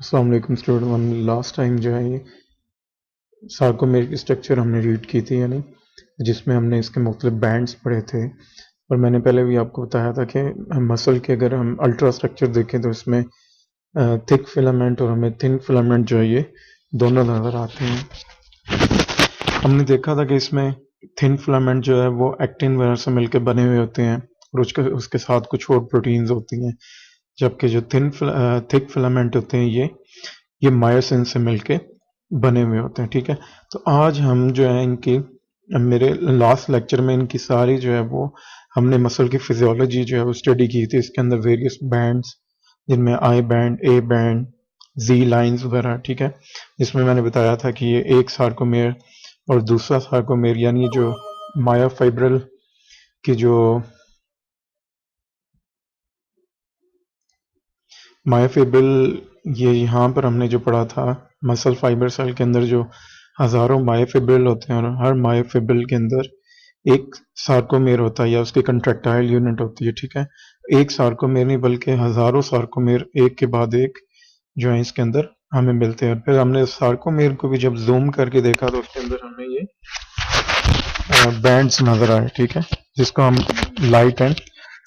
अस्सलाम वालेकुम स्टूडेंट। हम लास्ट टाइम जो है ये सार्कोमेर की स्ट्रक्चर हमने रीड की थी, यानी जिसमें हमने इसके मुख्तलिफ बैंड्स पढ़े थे। और मैंने पहले भी आपको बताया था कि मसल के अगर हम अल्ट्रा स्ट्रक्चर देखें तो इसमें थिक फिलामेंट और हमें थिन फिलामेंट जो है ये दोनों नज़र आते हैं। हमने देखा था कि इसमें थिन फिलामेंट जो है वो एक्टिन वगैरह से मिलकर बने हुए होते हैं और उसके साथ कुछ और प्रोटीन्स होती हैं, जबकि जो थिक फिलामेंट होते हैं ये मायोसिन से मिलके बने हुए होते हैं। ठीक है, तो आज हम जो है इनकी मेरे लास्ट लेक्चर में इनकी सारी जो है वो हमने मसल की फिजियोलॉजी जो है वो स्टडी की थी। इसके अंदर वेरियस बैंड्स जिनमें I band, A band, Z lines वगैरह, ठीक है, जिसमें मैंने बताया था कि ये एक सार्कोमेर और दूसरा सार्कोमेर यानी जो मायोफाइब्रल की जो मायोफिब्रिल, ये यहाँ पर हमने जो पढ़ा था मसल फाइबर सेल के अंदर जो हजारों मायोफिब्रिल होते हैं और हर मायोफिब्रिल के अंदर एक सार्कोमेर होता है या उसकी कंट्रैक्टाइल यूनिट होती है। ठीक है, एक सार्कोमेर नहीं बल्कि हजारों सार्कोमेर एक के बाद एक जो है इसके अंदर हमें मिलते हैं। और फिर हमने सार्कोमेर को भी जब जूम करके देखा तो उसके अंदर हमें ये बैंड्स नजर आए। ठीक है, जिसको हम लाइट एंड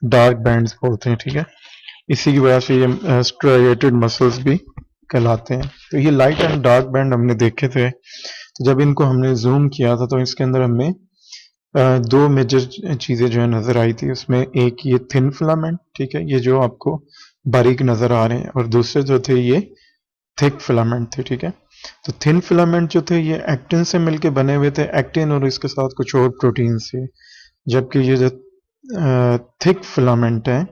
डार्क बैंड्स बोलते हैं। ठीक है, इसी की वजह से ये स्ट्राइएटेड मसल्स भी कहलाते हैं। तो ये लाइट एंड डार्क बैंड हमने देखे थे। जब इनको हमने जूम किया था तो इसके अंदर हमें दो मेजर चीजें जो है नजर आई थी। उसमें एक ये थिन फिलामेंट, ठीक है, ये जो आपको बारीक नजर आ रहे हैं, और दूसरे जो थे ये थिक फिलामेंट थे। ठीक है, तो थिन फिलामेंट जो थे ये एक्टिन से मिलके बने हुए थे, एक्टिन और इसके साथ कुछ और प्रोटीन थे, जबकि ये जो थिक फिलामेंट है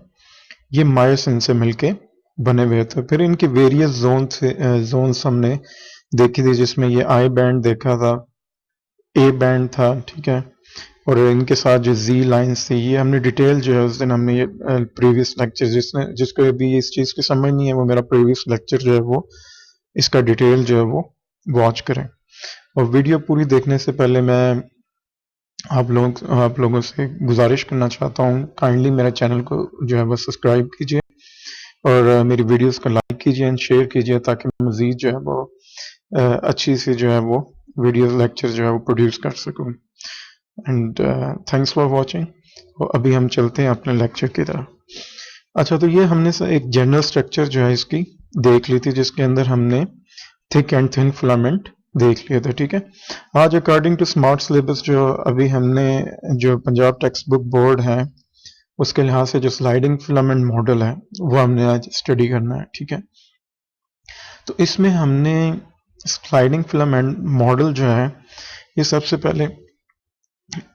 ये मायोसिन से मिलके बने हुए थे। फिर इनकी वेरियस जोन्स हमने देखी थी, जिसमें ये आई बैंड देखा था, ए बैंड था, ठीक है, और इनके साथ जो जी लाइंस थी ये हमने डिटेल जो है उस दिन हमने ये प्रीवियस लेक्चर, जिसको अभी इस चीज़ की समझ नहीं है वो मेरा प्रीवियस लेक्चर जो है वो इसका डिटेल जो है वो वॉच करें। और वीडियो पूरी देखने से पहले मैं आप लोगों से गुजारिश करना चाहता हूँ, काइंडली मेरे चैनल को जो है वो सब्सक्राइब कीजिए और मेरी वीडियोस को लाइक कीजिए एंड शेयर कीजिए, ताकि मज़ीद जो है वो अच्छी सी जो है वो वीडियोस लेक्चर जो है वो प्रोड्यूस कर सकूँ। And thanks for watching. और अभी हम चलते हैं अपने लेक्चर की तरफ। अच्छा, तो ये हमने एक जनरल स्ट्रक्चर जो है इसकी देख ली थी, जिसके अंदर हमने थिक एंड थिन फिलामेंट देख लिए थे। ठीक है, आज अकॉर्डिंग टू स्मार्ट सिलेबस जो अभी हमने जो पंजाब टेक्स्ट बुक बोर्ड है उसके लिहाज से जो स्लाइडिंग फिलामेंट मॉडल है वो हमने आज स्टडी करना है। ठीक है, तो इसमें हमने स्लाइडिंग फिलामेंट मॉडल जो है ये सबसे पहले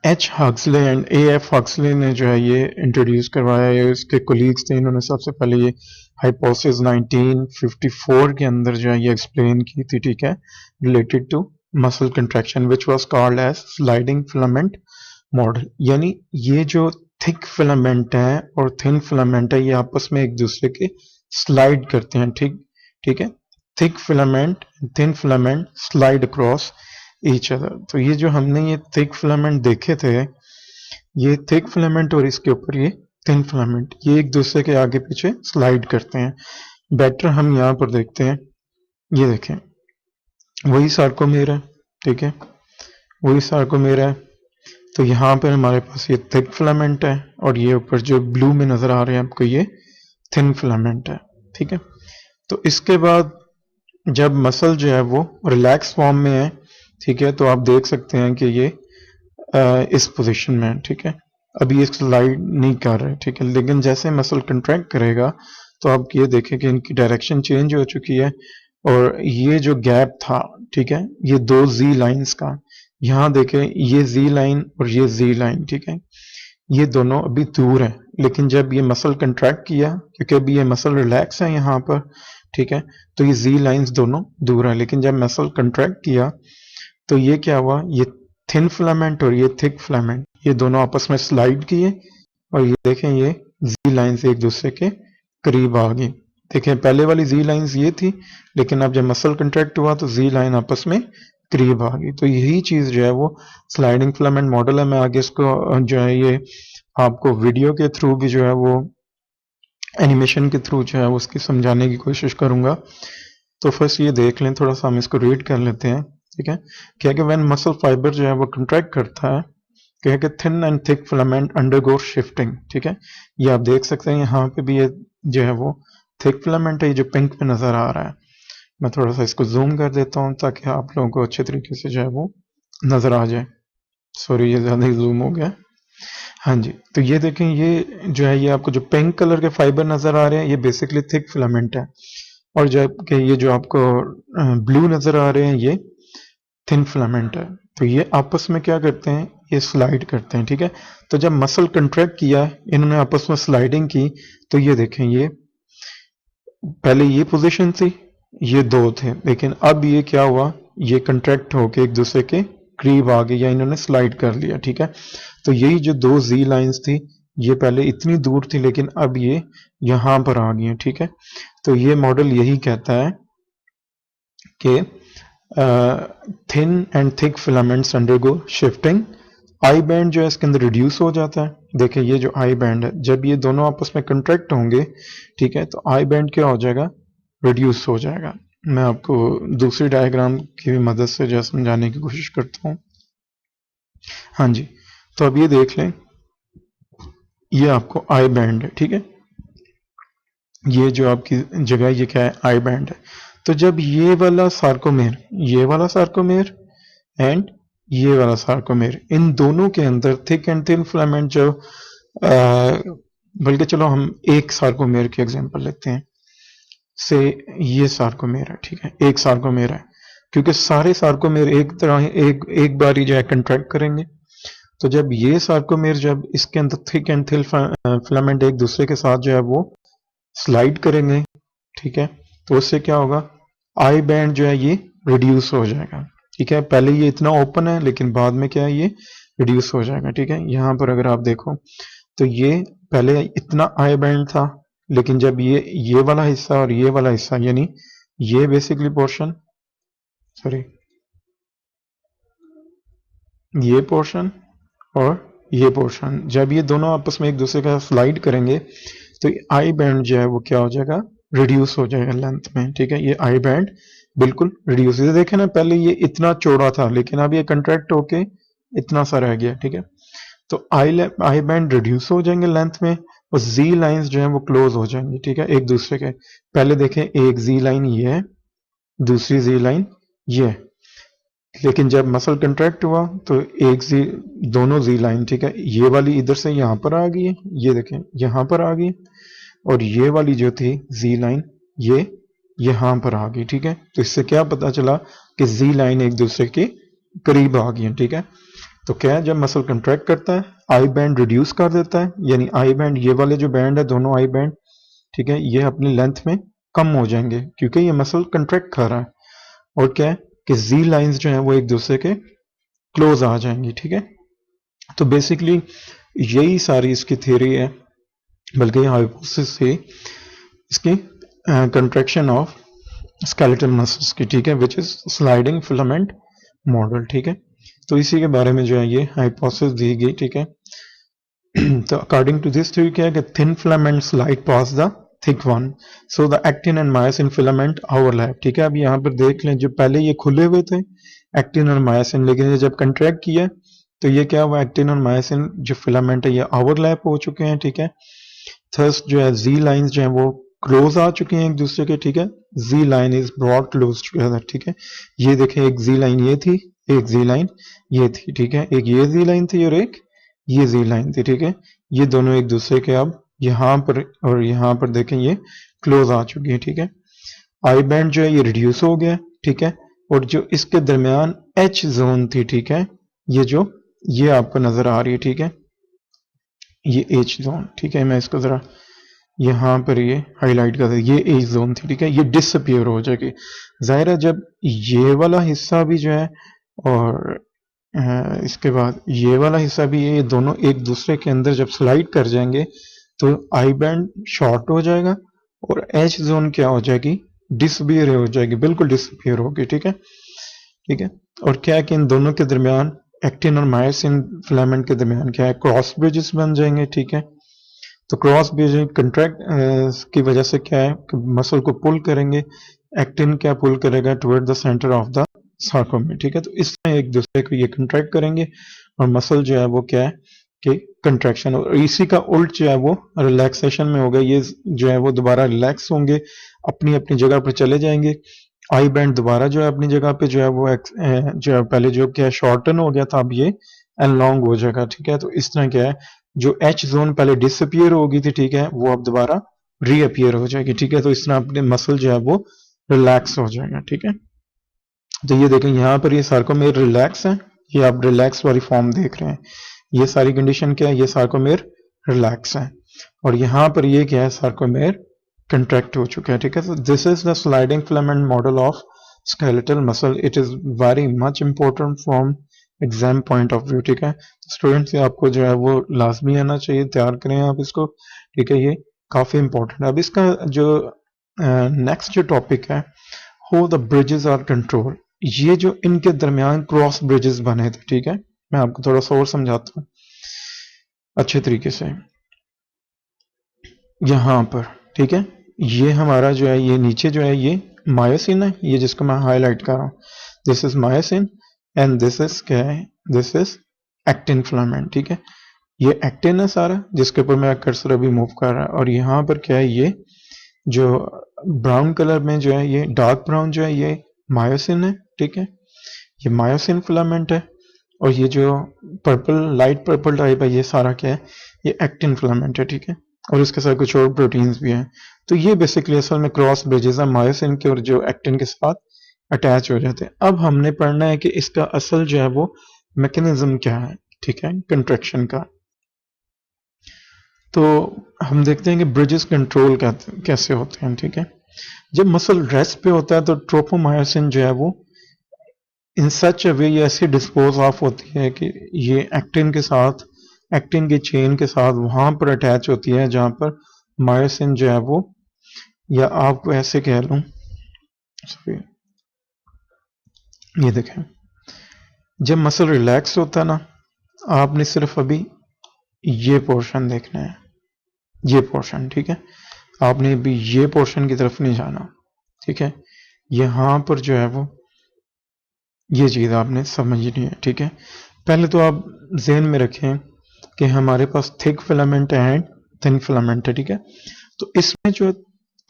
H Huxley and A F Huxley ने जो है ये इंट्रोड्यूस करवाया। ये इसके कोलीग्स थे, इन्होंने सबसे पहले ये हाइपोथेसिस 1954 के अंदर जो है ये एक्सप्लेन की थी। ठीक है, related to muscle contraction which was called as sliding filament model. यानी ये जो थिक फिलामेंट है और थिन फिलामेंट है ये आपस में एक दूसरे के स्लाइड करते हैं। ठीक है, thick filament, thin filament slide across each other. तो ये जो हमने ये थिक फिलामेंट देखे थे, ये थिक फिलामेंट और इसके ऊपर ये थिन फिलामेंट, ये एक दूसरे के आगे पीछे स्लाइड करते हैं। बेटर हम यहाँ पर देखते हैं, ये देखें वही सार्कोमेर है। ठीक है, वही सार्कोमेर है। तो यहाँ पर हमारे पास ये थिक फिलामेंट है और ये ऊपर जो ब्लू में नजर आ रहे हैं आपको ये थिन फिलामेंट है। ठीक है, तो इसके बाद जब मसल जो है वो रिलैक्स फॉर्म में है, ठीक है, तो आप देख सकते हैं कि ये इस पोजीशन में है। ठीक है, अभी ये स्लाइड नहीं कर रहे। ठीक है, लेकिन जैसे मसल कंट्रैक्ट करेगा तो आप ये देखें कि इनकी डायरेक्शन चेंज हो चुकी है और ये जो गैप था, ठीक है, ये दो जी लाइंस का, यहाँ देखें ये जी लाइन और ये जी लाइन, ठीक है, ये दोनों अभी दूर हैं। लेकिन जब ये मसल कंट्रैक्ट किया, क्योंकि अभी ये मसल रिलैक्स है यहाँ पर, ठीक है, तो ये जी लाइंस दोनों दूर हैं। लेकिन जब मसल कंट्रैक्ट किया तो ये क्या हुआ, ये थिन फिलामेंट और ये थिक फिलामेंट ये दोनों आपस में स्लाइड किए और ये देखें ये जी लाइंस एक दूसरे के करीब आ गई। देखें पहले वाली जी लाइंस ये थी, लेकिन अब जब मसल कंट्रैक्ट हुआ तो जी लाइन आपस में करीब आ गई। तो यही चीज जो है वो स्लाइडिंग फिलामेंट मॉडल है। मैं आगे इसको जो है ये आपको वीडियो के थ्रू भी जो है वो एनिमेशन के थ्रू जो है उसकी समझाने की कोशिश करूंगा। तो फर्स्ट ये देख लें, थोड़ा सा हम इसको रीड कर लेते हैं, ठीक है। क्या कि व्हेन मसल फाइबर जो है वो कंट्रैक्ट करता है, क्या है कि thin and thick filament undergo shifting, ठीक है। ये आप देख सकते हैं यहाँ पे भी, ये जो है वो थिक फिलामेंट है, ये जो पिंक पे नजर आ रहा है। मैं थोड़ा सा इसको जूम कर देता हूँ ताकि आप लोगों को अच्छे तरीके से जो है वो नजर आ जाए। सॉरी, ये ज्यादा ही जूम हो गया। हाँ जी, तो ये देखें, ये जो है, ये आपको जो पिंक कलर के फाइबर नजर आ रहे हैं, ये बेसिकली थिक फिलामेंट है। और जबकि ये जो आपको ब्लू नजर आ रहे हैं, ये थिन फिलामेंट है। तो ये आपस में क्या करते हैं, ये स्लाइड करते हैं, ठीक है। तो जब मसल कंट्रैक्ट किया, इन्होंने आपस में स्लाइडिंग की, तो ये देखें, ये पहले ये पोजीशन थी, ये दो थे, लेकिन अब ये क्या हुआ, ये कंट्रैक्ट होके एक दूसरे के करीब आ गए, या इन्होंने स्लाइड कर लिया, ठीक है। तो यही जो दो जी लाइंस थी, ये पहले इतनी दूर थी, लेकिन अब ये यहां पर आ गई हैं, ठीक है। तो ये मॉडल यही कहता है कि thin and thick filaments undergo shifting. I band जो है इसके अंदर रिड्यूस हो जाता है। देखिए, ये जो आई बैंड है, जब ये दोनों आपस में कंट्रैक्ट होंगे, ठीक है, तो आई बैंड क्या हो जाएगा, रिड्यूस हो जाएगा। मैं आपको दूसरी डायग्राम की भी मदद से जो है समझाने की कोशिश करता हूँ। हाँ जी, तो अब ये देख लें, ये आपको आई बैंड है, ठीक है। ये जो आपकी जगह, ये क्या है, आई बैंड है। तो जब ये वाला सार्कोमेर एंड ये वाला सार्कोमेर, इन दोनों के अंदर थिक एंड थिन फिलामेंट जो बल्कि चलो हम एक सार्कोमेर की एग्जांपल लेते हैं, से ये सार्कोमेर है, ठीक है, एक सार्कोमेर है, क्योंकि सारे सार्कोमेर एक तरह एक एक बार ही जो है कंट्रैक्ट करेंगे। तो जब ये सार्कोमेर, जब इसके अंदर थिक एंड थिन फिलामेंट एक दूसरे के साथ जो है वो स्लाइड करेंगे, ठीक है, तो उससे क्या होगा, आई बैंड जो है ये रिड्यूस हो जाएगा, ठीक है। पहले ये इतना ओपन है, लेकिन बाद में क्या है, ये रिड्यूस हो जाएगा, ठीक है। यहां पर अगर आप देखो, तो ये पहले इतना आई बैंड था, लेकिन जब ये वाला हिस्सा और ये वाला हिस्सा, यानी ये बेसिकली पोर्शन, सॉरी, ये पोर्शन और ये पोर्शन, जब ये दोनों आपस में एक दूसरे का स्लाइड करेंगे, तो आई बैंड जो है वो क्या हो जाएगा, रिड्यूस हो जाएगा लेंथ में, ठीक है। ये आई बैंड बिल्कुल रिड्यूस, ये देखे ना, पहले ये इतना चौड़ा था, लेकिन अब ये कंट्रैक्ट होके इतना सा रह गया, ठीक है। तो आई बैंड रिड्यूस हो जाएंगे लेंथ में, और जी लाइंस जो है वो क्लोज हो जाएंगी, ठीक है, एक दूसरे के। पहले देखें, एक जी लाइन ये है, दूसरी जी लाइन ये है, लेकिन जब मसल कंट्रैक्ट हुआ, तो एक जी, दोनों जी लाइन, ठीक है, ये वाली इधर से यहां पर आ गई है, ये देखें यहां पर आ गई, और ये वाली जो थी जी लाइन, ये यहां पर आ गई, ठीक है। तो इससे क्या पता चला कि जी लाइन एक दूसरे के करीब आ गई है, ठीक है। तो क्या है, जब मसल कंट्रैक्ट करता है, आई बैंड रिड्यूस कर देता है, यानी आई बैंड, ये वाले जो बैंड है, दोनों आई बैंड, ठीक है, ये अपनी लेंथ में कम हो जाएंगे, क्योंकि ये मसल कंट्रैक्ट कर रहा है। और क्या है कि जी लाइंस जो है वो एक दूसरे के क्लोज आ जाएंगी, ठीक है। तो बेसिकली यही सारी इसकी थ्योरी है, बल्कि हाइपोथेसिस से इसकी कंट्रैक्शन ऑफ स्केलेटल मसल्स की, ठीक है, which is sliding filament model, ठीक है। तो इसी के बारे में जो है ये हाइपोथेसिस दी गई, ठीक है। तो अकॉर्डिंग टू दिस थ्योरी क्या है कि thin filament slide past the thick one, so the actin and myosin filament overlap, ठीक है। अब यहाँ पर देख लें, जो पहले ये खुले हुए थे एक्टिन और मायोसिन, लेकिन ये जब कंट्रैक्ट किया, तो ये क्या हुआ, एक्टिन और मायोसिन जो फिलामेंट है ये ओवरलैप हो चुके हैं, ठीक है। थर्स जो है जी लाइंस जो है वो क्लोज आ चुके हैं एक दूसरे के, ठीक है। Z line is brought close together, ठीक है। ये देखें, एक जी लाइन ये थी, एक जी लाइन ये थी, ठीक है, एक ये जी लाइन थी और एक ये जी लाइन थी, ठीक है। ये दोनों एक दूसरे के अब यहां पर और यहां पर देखें, ये क्लोज आ चुकी है, ठीक है। आई बैंड जो है ये रिड्यूस हो गया, ठीक है। और जो इसके दरमियान एच जोन थी, ठीक है, ये जो ये आपको नजर आ रही है, ठीक है, ये एच जोन, ठीक है। मैं इसको जरा यहाँ पर ये हाईलाइट कर दे, ये एज जोन थी, ठीक है, ये डिसअपियर हो जाएगी। जाहिर है, जब ये वाला हिस्सा भी जो है, और इसके बाद ये वाला हिस्सा भी, ये दोनों एक दूसरे के अंदर जब स्लाइड कर जाएंगे, तो आई बैंड शॉर्ट हो जाएगा, और एच जोन क्या हो जाएगी, डिसअपियर हो जाएगी, बिल्कुल डिसअपियर होगी, ठीक है, ठीक है। और क्या है कि इन दोनों के दरमियान, एक्टिन और मायोसिन फिलामेंट के दरमियान क्या है, क्रॉस ब्रिजेस बन जाएंगे, ठीक है। तो क्रॉस ब्रिज कंट्रैक्ट की वजह से क्या है कि मसल को पुल करेंगे, एक्टिन क्या पुल करेगा toward the centre of the sarcomere, ठीक है। तो इसमें एक दूसरे को ये कंट्रैक्ट करेंगे और मसल जो है वो क्या है कि कंट्रैक्शन, और इसी का उल्ट जो है वो रिलैक्सेशन में होगा। ये जो है वो दोबारा रिलैक्स होंगे, अपनी अपनी जगह पर चले जाएंगे। आई बैंड दोबारा जो है अपनी जगह पे जो है वो जो है पहले जो क्या शॉर्टन हो गया था, अब ये एनलॉन्ग हो जाएगा, ठीक है। तो इस तरह क्या है, जो एच जोन पहले डिसअपियर हो गई थी, ठीक है, वो अब दोबारा रीअपियर हो जाएगी, ठीक है। तो इस तरह अपने मसल जो है वो रिलैक्स हो जाएगा, ठीक है। तो ये देखें यहाँ पर ये सार्कोमेर रिलैक्स है, ये आप रिलैक्स वाली फॉर्म देख रहे हैं। ये सारी कंडीशन क्या है, ये सार्कोमेर रिलैक्स है, और यहाँ पर ये क्या है, सार्कोमेर कंट्रैक्ट हो चुका है, ठीक है। तो this is the sliding filament model of skeletal muscle. It is very much important from exam point of view, ठीक है। स्टूडेंट्स ये आपको जो है वो लाजमी आना चाहिए, तैयार करें आप इसको, ठीक है। ये काफी इंपॉर्टेंट है। अब इसका जो नेक्स्ट जो टॉपिक है, how the bridges are control. ये जो इनके दरमियान क्रॉस ब्रिजेस बने थे, ठीक है, मैं आपको थोड़ा सा और समझाता हूँ अच्छे तरीके से। यहां पर, ठीक है, ये हमारा जो है ये नीचे जो है ये मायोसिन है, ये जिसको मैं हाईलाइट कर रहा हूँ, this is myosin and this is क्या है, दिस इज एक्टिन फिलामेंट, ठीक है। ये एक्टिन है सारा, जिसके ऊपर मैं कर्सर अभी मूव कर रहा है, और यहाँ पर क्या है, ये जो ब्राउन कलर में जो है, ये डार्क ब्राउन जो है, ये मायोसिन है, ठीक है। ये मायोसिन फिलामेंट है, और ये जो पर्पल लाइट पर्पल टाइप है, ये सारा क्या है, ये एक्टिन फिलामेंट है, ठीक है। और इसके साथ कुछ और प्रोटीन्स भी हैं। तो ये बेसिकली असल में क्रॉस ब्रिजेस है मायोसिन के और जो एक्टिन के साथ अटैच हो जाते हैं। अब हमने पढ़ना है कि इसका असल जो है वो मैकेनिज्म क्या है, ठीक है, कंट्रैक्शन का। तो हम देखते हैं कि ब्रिजेस कंट्रोल कैसे होते हैं, ठीक है। जब मसल रेस्ट पे होता है तो ट्रोपोमायोसिन जो है वो इन सच अ वे ये ऐसे डिस्पोज ऑफ होती है कि ये एक्टिन के साथ, एक्टिन की चेन के साथ वहां पर अटैच होती है जहां पर मायोसिन जो है वो, या आपको ऐसे कह लूं, ये देखें, जब मसल रिलैक्स होता है ना, आपने सिर्फ अभी ये पोर्शन देखना है, ये पोर्शन, ठीक है। आपने अभी ये पोर्शन की तरफ नहीं जाना, ठीक है। यहां पर जो है वो ये चीज आपने समझनी है, ठीक है। पहले तो आप ज़हन में रखें कि हमारे पास thick filament and thin filament है, ठीक है। तो इसमें जो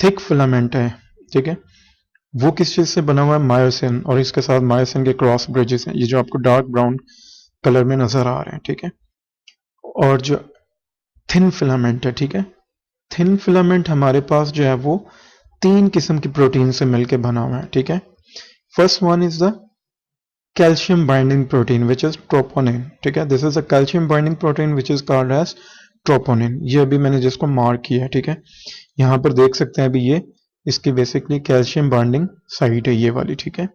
थिक फिलामेंट है, ठीक है, वो किस चीज से बना हुआ है, मायोसिन, और इसके साथ मायोसिन के क्रॉस ब्रिजेस हैं, ये जो आपको डार्क ब्राउन कलर में नजर आ रहे हैं, ठीक है। और जो थिन फिलामेंट है, ठीक है, थिन फिलामेंट हमारे पास जो है वो 3 किस्म की प्रोटीन से मिलकर बना हुआ है, ठीक है। First one is the calcium binding protein which is troponin, ठीक है। This is a calcium binding protein which is called as troponin. ये अभी मैंने जिसको मार्क किया है, ठीक है। यहाँ पर देख सकते हैं अभी ये इसकी बेसिकली कैल्शियम बाइंडिंग साइट है, ये वाली, ठीक है।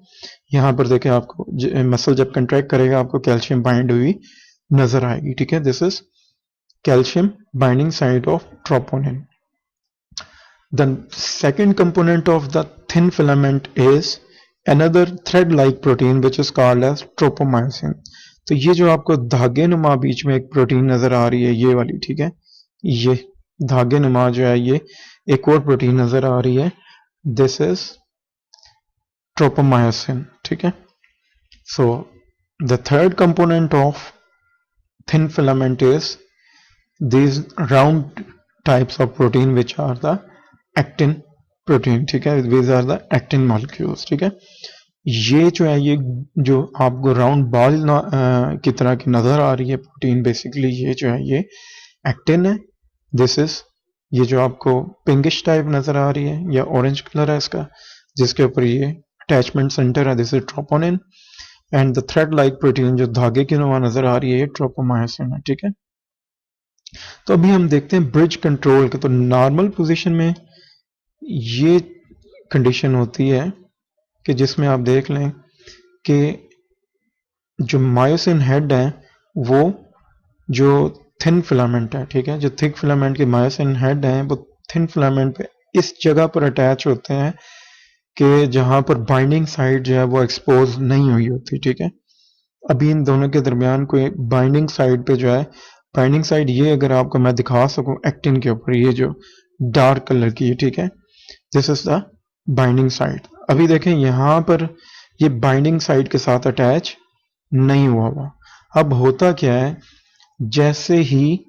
यहाँ पर देखें आपको मसल जब कंट्रैक्ट करेगा आपको कैल्शियम बाइंड हुई नजर आएगी, ठीक है। This is calcium binding site of troponin. The second component of the thin filament is another thread-like protein which is called as tropomyosin। तो ये जो आपको धागे नुमा बीच में एक प्रोटीन नजर आ रही है, ये वाली, ठीक है, ये धागे नुमा जो है ये एक और प्रोटीन नजर आ रही है, दिस इज ट्रोपोमायोसिन, ठीक है। So the third component of thin filament is these round types of protein which are the actin protein, ठीक है। these are the actin molecules, ठीक है। ये जो है ये जो आपको राउंड बॉल की तरह की नजर आ रही है प्रोटीन, बेसिकली ये जो है ये एक्टिन है। दिस इज ये जो आपको पिंकिश टाइप नजर आ रही है या ऑरेंज कलर है इसका, जिसके ऊपर ये अटैचमेंट सेंटर है, this is troponin. And the thread like protein जो धागे की नुमा नजर आ रही है, ये ट्रोपोमायोसिन है, ठीक है। तो अभी हम देखते हैं ब्रिज कंट्रोल के। तो नॉर्मल पोजीशन में ये कंडीशन होती है कि जिसमें आप देख लें कि जो मायोसिन हेड है वो जो थिन फिलामेंट है, ठीक है, जो थिक फिलामेंट के मायोसिन हेड हैं वो थिन फिलामेंट पे इस जगह पर अटैच होते हैं कि जहां पर बाइंडिंग साइड जो है वो एक्सपोज नहीं हुई होती, ठीक है। अभी इन दोनों के दरमियान कोई बाइंडिंग साइड पे जो है, बाइंडिंग साइड ये अगर आपको मैं दिखा सकूं एक्टिन के ऊपर, ये जो डार्क कलर की है, ठीक है, this is the binding site. अभी देखें यहाँ पर ये बाइंडिंग साइट के साथ अटैच नहीं हुआ। अब होता क्या है, जैसे ही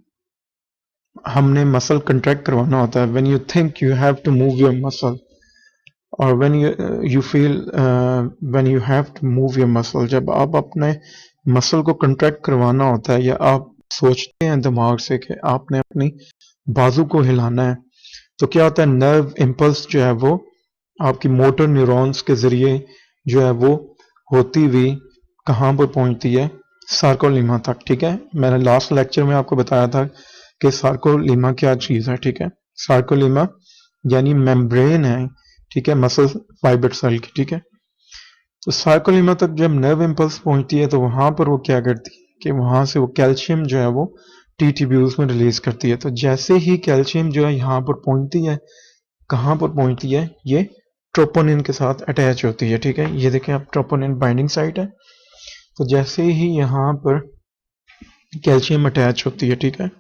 हमने मसल कंट्रैक्ट करवाना होता है, when you think you have to move your muscle, और when you feel when you have to move your muscle, जब आप अपने मसल को कंट्रैक्ट करवाना होता है या आप सोचते हैं दिमाग से कि आपने अपनी बाजू को हिलाना है, तो क्या होता है, नर्व इम्पल्स जो है वो आपकी मोटर न्यूरॉन्स के जरिए जो है वो होती हुई कहाँ पर पहुंचती है, सार्कोलीमा तक। ठीक है, मैंने लास्ट लेक्चर में आपको बताया था कि सार्कोलीमा क्या चीज़ है। ठीक है, सार्कोलीमा यानी मेम्ब्रेन है, ठीक है, मसल फाइबर सेल की। ठीक है, तो सार्कोलीमा तक जब नर्व इम्पल्स पहुंचती है तो वहां पर वो क्या करती है कि वहां से वो कैल्शियम जो है वो टी ट्यूब्यूल्स में रिलीज करती है। तो जैसे ही कैल्शियम जो है यहाँ पर पहुंचती है, कहाँ पर पहुंचती है, ये ट्रोपोनिन के साथ अटैच होती है। ठीक है, ये देखें आप, ट्रोपोनिन बाइंडिंग साइट है। तो जैसे ही यहाँ पर कैल्शियम अटैच होती है, ठीक है,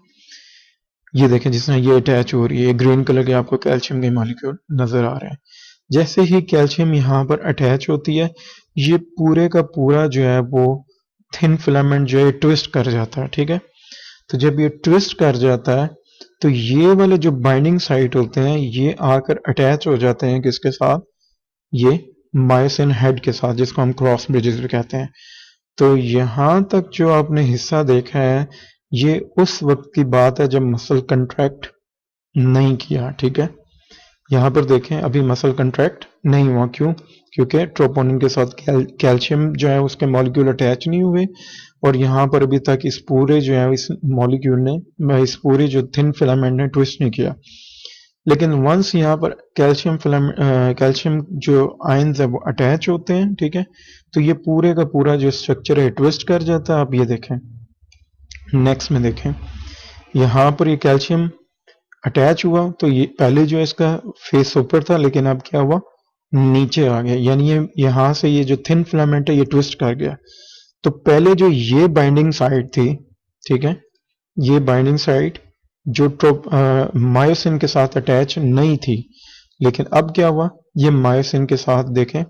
ये देखें जिसमें ये अटैच हो रही है, ग्रीन कलर के आपको कैल्शियम के मॉलिक्यूल नजर आ रहे हैं। जैसे ही कैल्शियम यहाँ पर अटैच होती है, ये पूरे का पूरा जो है वो थिन फिलामेंट जो है ट्विस्ट कर जाता है। ठीक है, तो जब ये ट्विस्ट कर जाता है तो ये वाले जो बाइंडिंग साइट होते हैं ये आकर अटैच हो जाते हैं किसके साथ, ये मायोसिन हेड के साथ, जिसको हम क्रॉस ब्रिजेस भी कहते हैं। तो यहाँ तक जो आपने हिस्सा देखा है ये उस वक्त की बात है जब मसल कंट्रैक्ट नहीं किया। ठीक है, यहाँ पर देखें अभी मसल कंट्रैक्ट नहीं हुआ, क्यों, क्योंकि ट्रोपोनिन के साथ कैल्शियम जो है उसके मॉलिक्यूल अटैच नहीं हुए, और यहाँ पर अभी तक इस पूरे जो है इस मॉलिक्यूल ने, इस पूरे जो थिन फिलामेंट ने ट्विस्ट नहीं किया। लेकिन वंस यहाँ पर कैल्शियम जो आयंस है वो अटैच होते हैं, ठीक है, तो ये पूरे का पूरा जो स्ट्रक्चर है ट्विस्ट कर जाता है। आप ये देखें, नेक्स्ट में देखें, यहाँ पर ये कैल्शियम अटैच हुआ तो ये पहले जो है इसका फेस ऊपर था, लेकिन अब क्या हुआ, नीचे आ गया, यानी ये यहाँ से ये जो थिन फिलामेंट है ये ट्विस्ट कर गया। तो पहले जो ये बाइंडिंग साइट थी, ठीक है, ये बाइंडिंग साइट जो मायोसिन के साथ अटैच नहीं थी, लेकिन अब क्या हुआ, ये मायोसिन के साथ देखें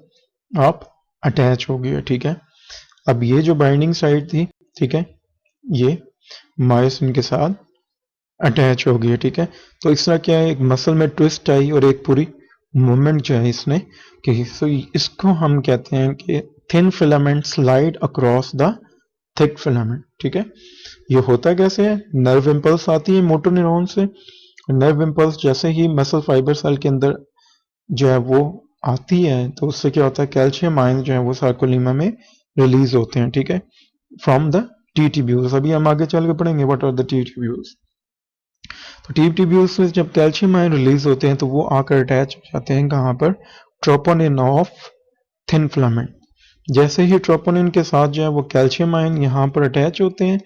आप अटैच हो गया। ठीक है, अब ये जो बाइंडिंग साइट थी, ठीक है, ये मायोसिन के साथ अटैच हो गई। ठीक है, तो इस तरह क्या है, एक मसल में ट्विस्ट आई और एक पूरी मूवमेंट जो है इसने की। सो इसको हम कहते हैं कि thin filament slide across the thick filament. ठीक है, ये होता कैसे है, नर्व इम्पल्स आती है मोटर न्यूरॉन से, नर्व इम्पल्स जैसे ही मसल फाइबर सेल के अंदर जो है वो आती है तो उससे क्या होता है, कैल्शियम आयन जो है वो सार्कोलीमा में रिलीज होते हैं। ठीक है, फ्रॉम द टी ट्यूब्यूल्स। अभी हम आगे चल के पढ़ेंगे what are the T tubules. तो टी ट्यूब्यूल्स में जब कैल्शियम आयन रिलीज होते हैं तो वो आकर अटैच हो जाते हैं कहाँ पर, ट्रोपोनिन ऑफ थिन फिलामेंट। जैसे ही ट्रोपोनिन के साथ जो है वो कैल्शियम आयन यहाँ पर अटैच होते हैं,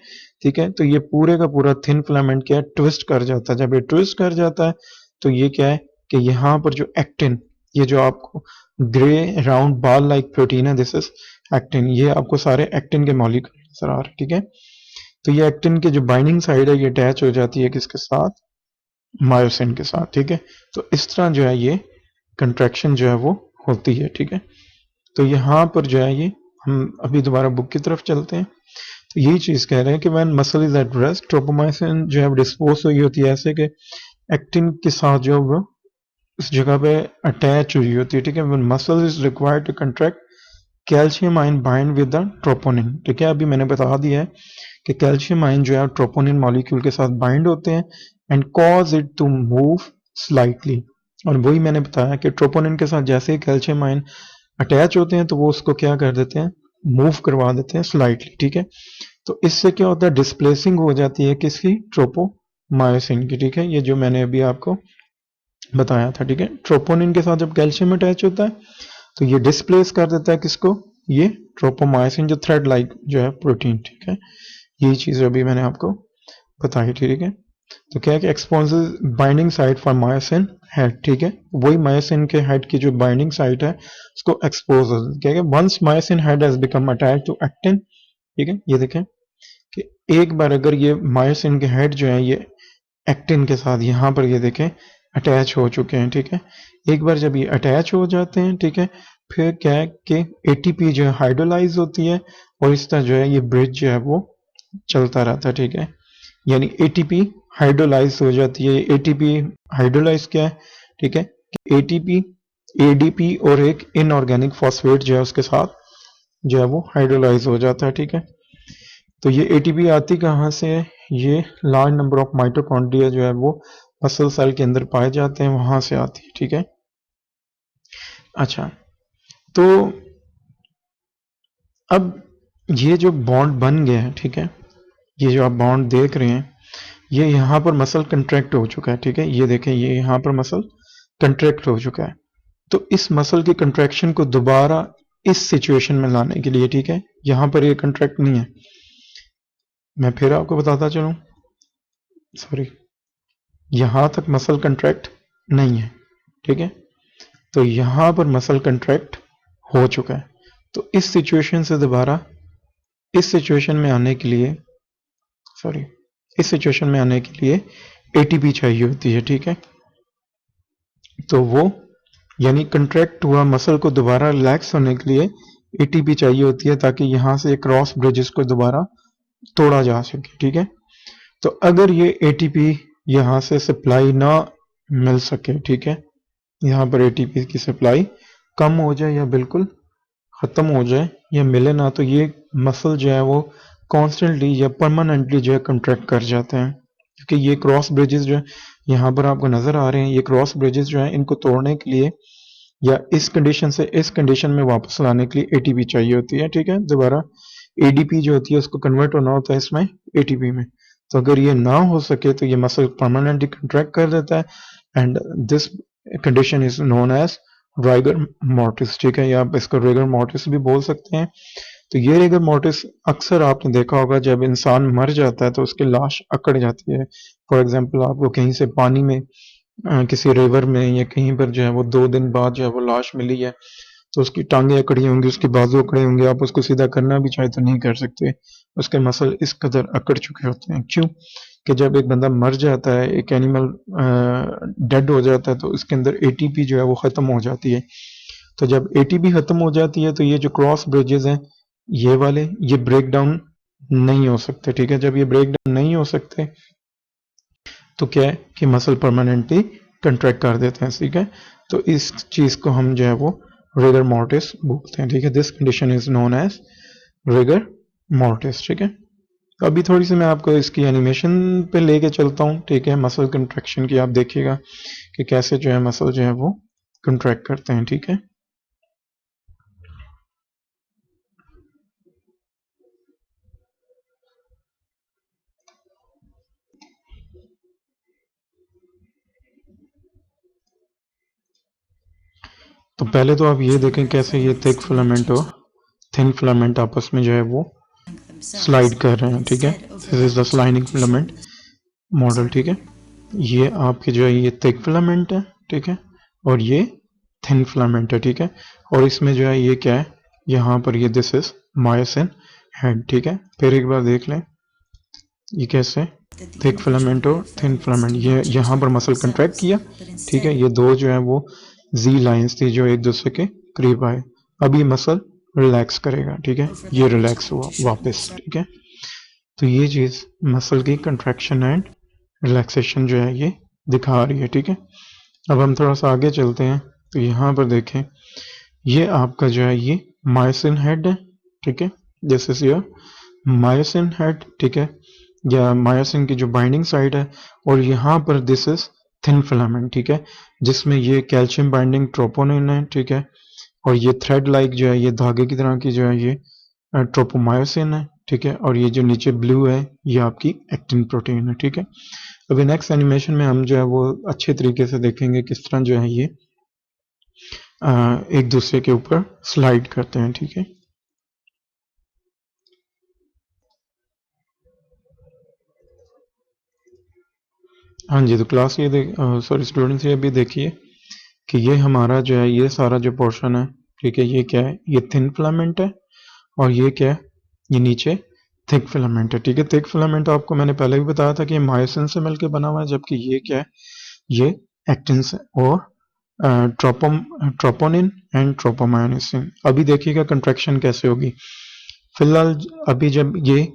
ठीक है, तो ये पूरे का पूरा थिन फिलामेंट क्या है, ट्विस्ट कर जाता है। जब ये ट्विस्ट कर जाता है तो ये क्या है कि यहाँ पर जो एक्टिन, ये जो आपको grey round ball like protein है, दिस इज एक्टिन, ये आपको सारे एक्टिन के मॉलिक्यूल नजर आ रहे हैं। ठीक है, तो ये एक्टिन के जो बाइंडिंग साइड है ये अटैच हो जाती है किसके साथ, मायोसिन के साथ। ठीक है, तो इस तरह जो है ये कंट्रैक्शन जो है वो होती है। ठीक है, तो यहाँ पर जो है ये हम अभी दोबारा बुक की तरफ चलते हैं। तो यही चीज कह रहे हैं कि when muscle is at rest, ट्रोपोमाइसिन जो है डिस्पोज हुई होती है ऐसे कि एक्टिन के साथ जो है वो उस जगह पे अटैच हुई होती है। ठीक है, when muscle is required to contract, calcium ion bind with the troponin. ठीक है, अभी मैंने बता दिया है कि कैल्शियम आयन जो है ट्रोपोनिन मॉलिक्यूल के साथ बाइंड होते हैं and cause it to move slightly. और वही मैंने बताया कि ट्रोपोनिन के साथ जैसे ही कैल्शियम आयन अटैच होते हैं तो वो उसको क्या कर देते हैं, मूव करवा देते हैं स्लाइटली। ठीक है, तो इससे क्या होता है, डिस्प्लेसिंग हो जाती है किसकी, ट्रोपोमायोसिन की। ठीक है, ये जो मैंने अभी आपको बताया था। ठीक है, ट्रोपोनिन के साथ जब कैल्शियम अटैच होता है तो ये डिस्प्लेस कर देता है किसको, ये ट्रोपोमायोसिन जो थ्रेड लाइक जो है प्रोटीन। ठीक है, यही चीज अभी मैंने आपको बताई थी। ठीक है, तो क्या है कि exposes binding site for myosin head. ठीक है, वही मायोसिन के हेड की जो बाइंडिंग साइट है उसको एक्सपोज, क्या है, once myosin head has become attached to actin. ठीक है, ये देखें कि एक बार अगर ये मायोसिन के हेड जो है ये एक्टिन के साथ यहाँ पर ये देखें अटैच हो चुके हैं, ठीक है। एक बार जब ये अटैच हो जाते हैं, ठीक है, फिर क्या है कि एटीपी जो है हाइड्रोलाइज होती है और इस तरह जो है ये ब्रिज जो है वो चलता रहता है, ठीक है। यानी एटीपी हाइड्रोलाइज हो जाती है। एटीपी हाइड्रोलाइज क्या है, ठीक है, एटीपी एडीपी और एक इनऑर्गेनिक फॉस्फेट जो है उसके साथ जो है वो हाइड्रोलाइज हो जाता है, ठीक है। तो ये एटीपी आती कहाँ से है, ये लार्ज नंबर ऑफ माइटोकॉन्ड्रिया जो है वो मसल सेल के अंदर पाए जाते हैं, वहां से आती है, ठीक है। अच्छा, तो अब ये जो बॉन्ड बन गया है, ठीक है, ये जो आप बॉन्ड देख रहे हैं, ये यहाँ पर मसल कंट्रैक्ट हो चुका है, ठीक है। ये देखें, ये यहाँ पर मसल कंट्रैक्ट हो चुका है। तो इस मसल की कंट्रैक्शन को दोबारा इस सिचुएशन में लाने के लिए, ठीक है, यहाँ पर ये कंट्रैक्ट नहीं है, मैं फिर आपको बताता चलूँ, सॉरी, यहाँ तक मसल कंट्रैक्ट नहीं है, ठीक है। तो यहाँ पर मसल कंट्रैक्ट हो चुका है। तो इस सिचुएशन से दोबारा इस सिचुएशन में आने के लिए, सॉरी, इस सिचुएशन में आने के लिए एटीपी चाहिए होती है, ठीक है। तो वो यानी कंट्रैक्ट हुआ मसल को दोबारा रिलैक्स होने के लिए एटीपी चाहिए होती है, ताकि यहाँ से क्रॉस ब्रिजेस को दोबारा तोड़ा जा सके, ठीक है। तो अगर ये एटीपी यहाँ से सप्लाई ना मिल सके, ठीक है, यहाँ पर एटीपी की सप्लाई कम हो जाए या बिल्कुल ख़त्म हो जाए या मिले ना, तो ये मसल जो है वो कॉन्स्टेंटली या परमानेंटली जो है कंट्रैक्ट कर जाते हैं, क्योंकि ये क्रॉस ब्रिजेस जो है यहाँ पर आपको नज़र आ रहे हैं, ये क्रॉस ब्रिजेस जो है इनको तोड़ने के लिए या इस कंडीशन से इस कंडीशन में वापस लाने के लिए एटीपी चाहिए होती है, ठीक है। दोबारा एडीपी जो होती है उसको कन्वर्ट होना होता है इसमें एटीपी में। तो अगर ये ना हो सके तो ये मसल परमानेंटली कंट्रैक्ट कर देता है, and this condition is known as rigor mortis, ठीक है, या आप इसको रिगर मोर्टिस भी बोल सकते हैं। तो ये रिगर मोर्टिस अक्सर आपने देखा होगा, जब इंसान मर जाता है तो उसकी लाश अकड़ जाती है। फॉर एग्जाम्पल, आपको कहीं से पानी में किसी रिवर में या कहीं पर जो है वो 2 दिन बाद जो है वो लाश मिली है, तो उसकी टांगे अकड़ी होंगी, उसके बाजू अकड़े होंगे, आप उसको सीधा करना भी चाहे तो नहीं कर सकते, उसके मसल इस कदर अकड़ चुके होते हैं। क्यों कि जब एक बंदा मर जाता है, एक एनिमल डेड हो जाता है, तो इसके अंदर एटीपी जो है वो ख़त्म हो जाती है। तो जब एटीपी ख़त्म हो जाती है तो ये जो क्रॉस ब्रिजेस हैं ये वाले, ये ब्रेक डाउन नहीं हो सकते, ठीक है। जब ये ब्रेक डाउन नहीं हो सकते तो क्या है कि मसल परमानेंटली कंट्रैक्ट कर देते हैं, ठीक है। तो इस चीज़ को हम जो है वो रिगर मोर्टिस बोलते हैं, ठीक है। This condition is known as rigor mortis, ठीक है। तो अभी थोड़ी सी मैं आपको इसकी एनिमेशन पे लेके चलता हूँ, ठीक है, मसल कंट्रैक्शन की। आप देखिएगा कि कैसे जो है मसल जो है वो कंट्रैक्ट करते हैं, ठीक है। तो पहले तो आप ये देखें कैसे ये थिक फिलामेंट और थिन फिलामेंट आपस में जो है वो स्लाइड कर रहे हैं, ठीक है। This is the sliding filament model, ठीक है। ये आपके जो है ये थिक फिलामेंट है, ठीक है, और ये थिन फिलामेंट है, ठीक है। और इसमें जो है ये क्या है, यहाँ पर ये दिस इज मायोसिन हेड, ठीक है। फिर एक बार देख लें ये कैसे थिक फिलामेंट और थिन फिलामेंट, ये यहाँ पर मसल कंट्रैक्ट किया, ठीक है। ये दो जो है वो जी लाइंस थी जो एक दूसरे के करीब आए। अब ये मसल रिलैक्स करेगा, ठीक है, ये रिलैक्स हुआ वापस, ठीक है। तो ये चीज़ मसल की कंट्रैक्शन एंड रिलैक्सेशन जो है ये दिखा रही है, ठीक है। अब हम थोड़ा सा आगे चलते हैं, तो यहाँ पर देखें ये आपका जो है ये मायोसिन हेड है, ठीक है। This is your myosin head, ठीक है, या मायोसिन की जो बाइंडिंग साइट है। और यहाँ पर दिस इज थिन फिलामेंट, ठीक है, जिसमें ये कैल्शियम बाइंडिंग ट्रोपोनिन है, ठीक है। और ये थ्रेड लाइक जो है ये धागे की तरह की जो है ये ट्रोपोमायोसिन है, ठीक है। और ये जो नीचे ब्लू है ये आपकी एक्टिन प्रोटीन है, ठीक है। अभी नेक्स्ट एनिमेशन में हम जो है वो अच्छे तरीके से देखेंगे किस तरह जो है ये एक दूसरे के ऊपर स्लाइड करते हैं, ठीक है। हाँ जी, तो क्लास ये सॉरी स्टूडेंट्स, ये अभी देखिए कि ये हमारा जो है ये सारा जो पोर्शन है, ठीक है, ये क्या है, ये थिन फिलामेंट है, और ये क्या है, ये नीचे थिक फिलामेंट है, ठीक है। थिक फिलामेंट आपको मैंने पहले भी बताया था कि ये मायोसिन से मिलकर बना हुआ है, जबकि ये क्या है, ये एक्टिन से और ट्रोपोनिन एंड ट्रोपोमायोसिन। अभी देखिएगा कंट्रैक्शन कैसे होगी। फिलहाल अभी जब ये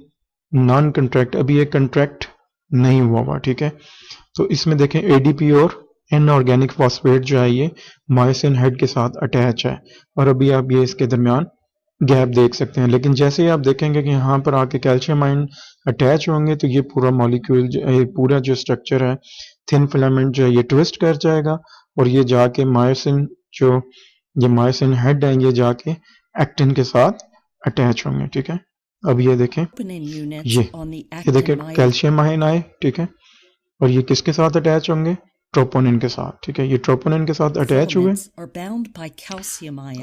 नॉन कंट्रैक्ट, अभी ये कंट्रैक्ट नहीं हुआ हुआ, ठीक है। तो इसमें देखें एडीपी और इनऑर्गेनिक फॉस्फेट जो है ये मायोसिन हेड के साथ अटैच है, और अभी आप ये इसके दरमियान गैप देख सकते हैं। लेकिन जैसे ही आप देखेंगे कि यहाँ पर आके कैल्शियम आयन अटैच होंगे तो ये पूरा मॉलिक्यूल, ये पूरा जो स्ट्रक्चर है थिन फिलामेंट जो है ये ट्विस्ट कर जाएगा, और ये जाके मायोसिन, जो ये मायोसिन हेड है, ये जाके एक्टिन के साथ अटैच होंगे, ठीक है। अब ये देखें, ये देखें कैल्शियम आयन आए, ठीक है, और ये किसके साथ अटैच होंगे? ट्रोपोनिन के साथ, ठीक है। ये ट्रोपोनिन के साथ अटैच हुए।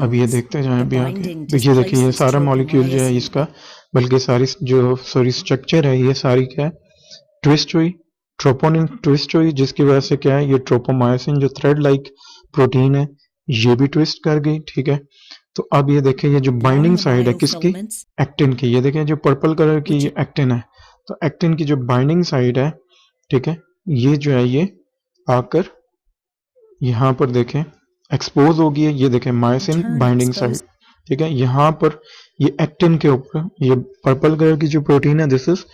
अब ये देखते जाएं अभी आगे, तो ये देखिए ये सारा मॉलिक्यूल जो है इसका, बल्कि सारी जो स्ट्रक्चर है ये सारी क्या है, ट्विस्ट हुई, ट्रोपोनिन ट्विस्ट हुई, जिसकी वजह से क्या है, ये ट्रोपोमायोसिन जो थ्रेड लाइक प्रोटीन है ये भी ट्विस्ट कर गई, ठीक है। तो अब ये देखें ये जो बाइंडिंग साइड है किसकी? एक्टिन की। ये देखें जो पर्पल कलर की एक्टिन है, तो एक्टिन की जो बाइंडिंग साइड है, ठीक है, ये जो है ये आकर यहाँ पर देखें एक्सपोज हो गई है। ये देखें मायोसिन बाइंडिंग साइड, ठीक है। यहाँ पर ये एक्टिन के ऊपर, ये पर्पल कलर की जो प्रोटीन है दिस इज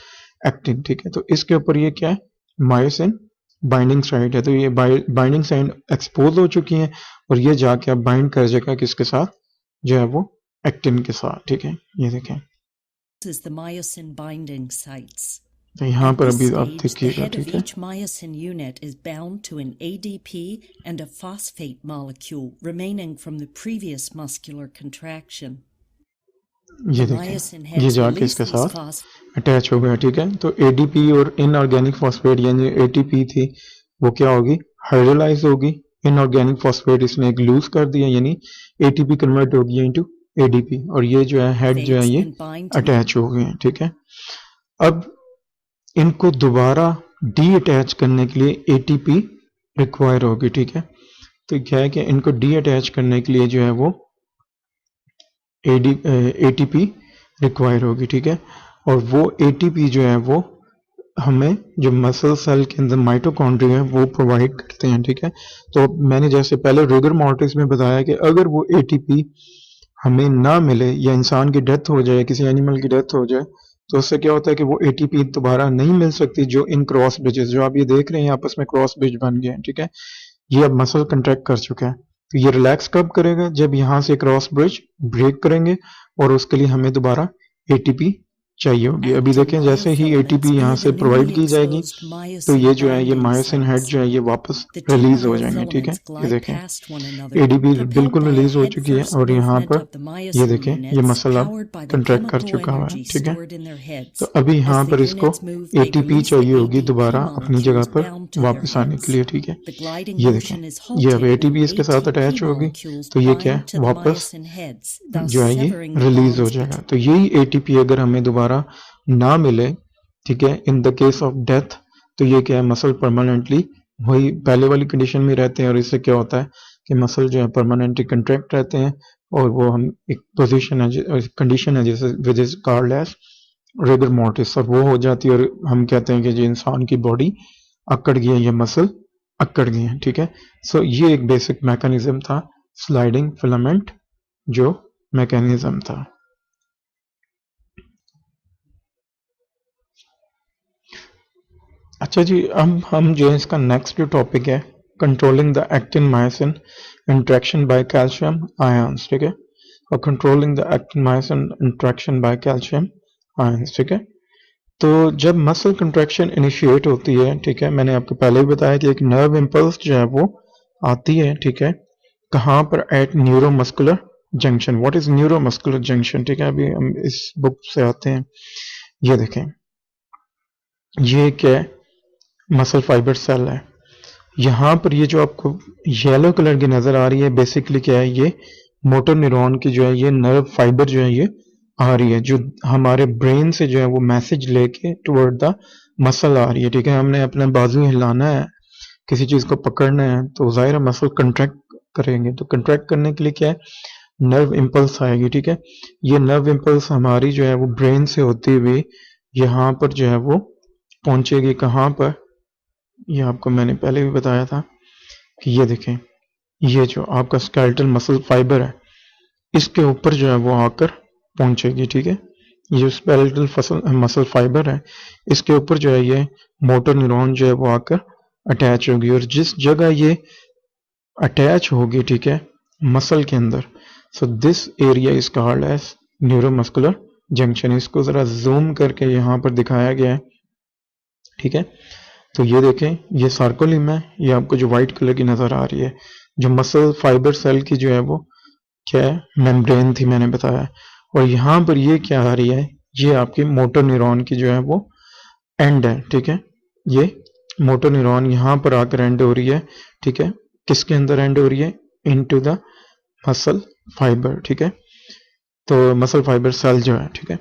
एक्टिन, ठीक है। तो इसके ऊपर ये क्या है, मायोसिन बाइंडिंग साइड है। तो ये बाइंडिंग साइड एक्सपोज हो चुकी है, और ये जाके अब बाइंड कर जाएगा किसके साथ, जो है वो एक्टिन के साथ, ठीक है। ये देखें तो यहाँ पर अभी आप देखिएगा, ठीक है। myosin unit is bound to an ADP and a phosphate molecule remaining from the previous muscular contraction. ये देखिए ये जाके इसके साथ अटैच हो गया, ठीक है। तो एडीपी और इनऑर्गेनिक फॉस्फेट यानी एटीपी थी वो क्या होगी, हाइड्रोलाइज होगी। इनऑर्गेनिक फॉस्फेट इसने एक लूज कर दिया, यानी एटीपी कन्वर्ट हो गया इनटू एडीपी, और ये जो है हेड जो है ये अटैच हो गए हैं, ठीक है। अब इनको दोबारा डी अटैच करने के लिए एटीपी रिक्वायर होगी, ठीक है। तो क्या है कि इनको डी अटैच करने के लिए जो है वो एटीपी रिक्वायर होगी, ठीक है। और वो एटीपी जो है वो हमें जो मसल सेल के अंदर माइटोकॉन्ड्रिया है वो प्रोवाइड करते हैं, ठीक है। तो मैंने जैसे पहले रिगर मोर्टिस में बताया कि अगर वो एटीपी हमें ना मिले या इंसान की डेथ हो जाए, किसी एनिमल की डेथ हो जाए, तो उससे क्या होता है कि वो एटीपी दोबारा नहीं मिल सकती। जो इन क्रॉस ब्रिजेस जो आप ये देख रहे हैं आपस में क्रॉस ब्रिज बन गए हैं, ठीक है। ये अब मसल कंट्रैक्ट कर चुका है, तो ये रिलैक्स कब करेगा, जब यहाँ से क्रॉस ब्रिज ब्रेक करेंगे, और उसके लिए हमें दोबारा एटीपी चाहिए होगी। अभी देखें जैसे ही एटीपी यहाँ से प्रोवाइड की जाएगी तो ये जो है ये मायोसिन हेड जो है ये वापस रिलीज हो जाएंगे, ठीक है। ये देखें एडीपी बिल्कुल रिलीज हो चुकी है, और यहाँ पर ये देखें ये मसल अब कंट्रैक्ट कर चुका हुआ है, ठीक है। तो अभी यहाँ पर इसको एटीपी चाहिए होगी दोबारा अपनी जगह पर वापस आने के लिए, ठीक है। ये देखें ये अब एटीपी इसके साथ अटैच होगी, तो ये क्या है वापस जो है ये रिलीज हो जाएगा। तो यही एटीपी अगर हमें दोबारा ना मिले, ठीक है, in the case of death, तो ये क्या है मसल परमानेंटली वही पहले वाली कंडीशन में रहते हैं, और इससे क्या होता है कि मसल जो है परमानेंटली कंट्रैक्ट रहते हैं, और वो हम एक पोजीशन है, कंडीशन है जैसे with is called as rigor mortis, और वो हो जाती है, और हम कहते हैं कि जो इंसान की बॉडी अकड़ गई है, ये मसल अकड़ गई है, ठीक है। सो ये एक बेसिक मैकेनिज्म था स्लाइडिंग फिलामेंट जो मैकेनिज्म था। अच्छा जी, अब हम जो है इसका नेक्स्ट जो टॉपिक है controlling the actin myosin interaction by calcium ions, ठीक है, और controlling the actin myosin interaction by calcium ions, ठीक है। तो जब मसल कंट्रैक्शन इनिशिएट होती है, ठीक है, मैंने आपको पहले ही बताया कि एक नर्व इम्पल्स जो है वो आती है, ठीक है, कहाँ पर, at neuromuscular junction. What is neuromuscular junction, ठीक है। अभी हम इस बुक से आते हैं, ये देखें ये क्या है, मसल फाइबर सेल है। यहाँ पर ये जो आपको येलो कलर की नजर आ रही है बेसिकली क्या है, ये मोटर न्यूरॉन की जो है ये नर्व फाइबर जो है ये आ रही है, जो हमारे ब्रेन से जो है वो मैसेज लेके टुवर्ड द मसल आ रही है, ठीक है। हमने अपना बाजू हिलाना है, किसी चीज को पकड़ना है, तो जाहिर मसल कंट्रैक्ट करेंगे, तो कंट्रैक्ट करने के लिए क्या है नर्व इम्पल्स आएगी, ठीक है। ये नर्व इम्पल्स हमारी जो है वो ब्रेन से होती हुई यहाँ पर जो है वो पहुंचेगी, कहाँ पर, ये आपको मैंने पहले भी बताया था कि ये देखें, ये जो आपका स्केलेटल मसल फाइबर है इसके ऊपर जो है वो आकर पहुंचेगी, ठीक है। ये जो स्केलेटल मसल फाइबर है इसके ऊपर जो है ये मोटर न्यूरॉन जो है वो आकर अटैच होगी, और जिस जगह ये अटैच होगी, ठीक है, मसल के अंदर, so this area is called as neuromuscular junction. इसको जरा जूम करके यहाँ पर दिखाया गया है, ठीक है। तो ये देखें, ये सार्कोलिम है, ये आपको जो व्हाइट कलर की नजर आ रही है, जो मसल फाइबर सेल की जो है वो क्या है, मेम्ब्रेन थी मैंने बताया। और यहाँ पर ये क्या आ रही है, ये आपकी मोटर न्यूरॉन की जो है वो एंड है, ठीक है। ये मोटर न्यूरॉन यहाँ पर आकर एंड हो रही है, ठीक है। किसके अंदर एंड हो रही है, इनटू द मसल फाइबर, ठीक है। तो मसल फाइबर सेल जो है, ठीक है।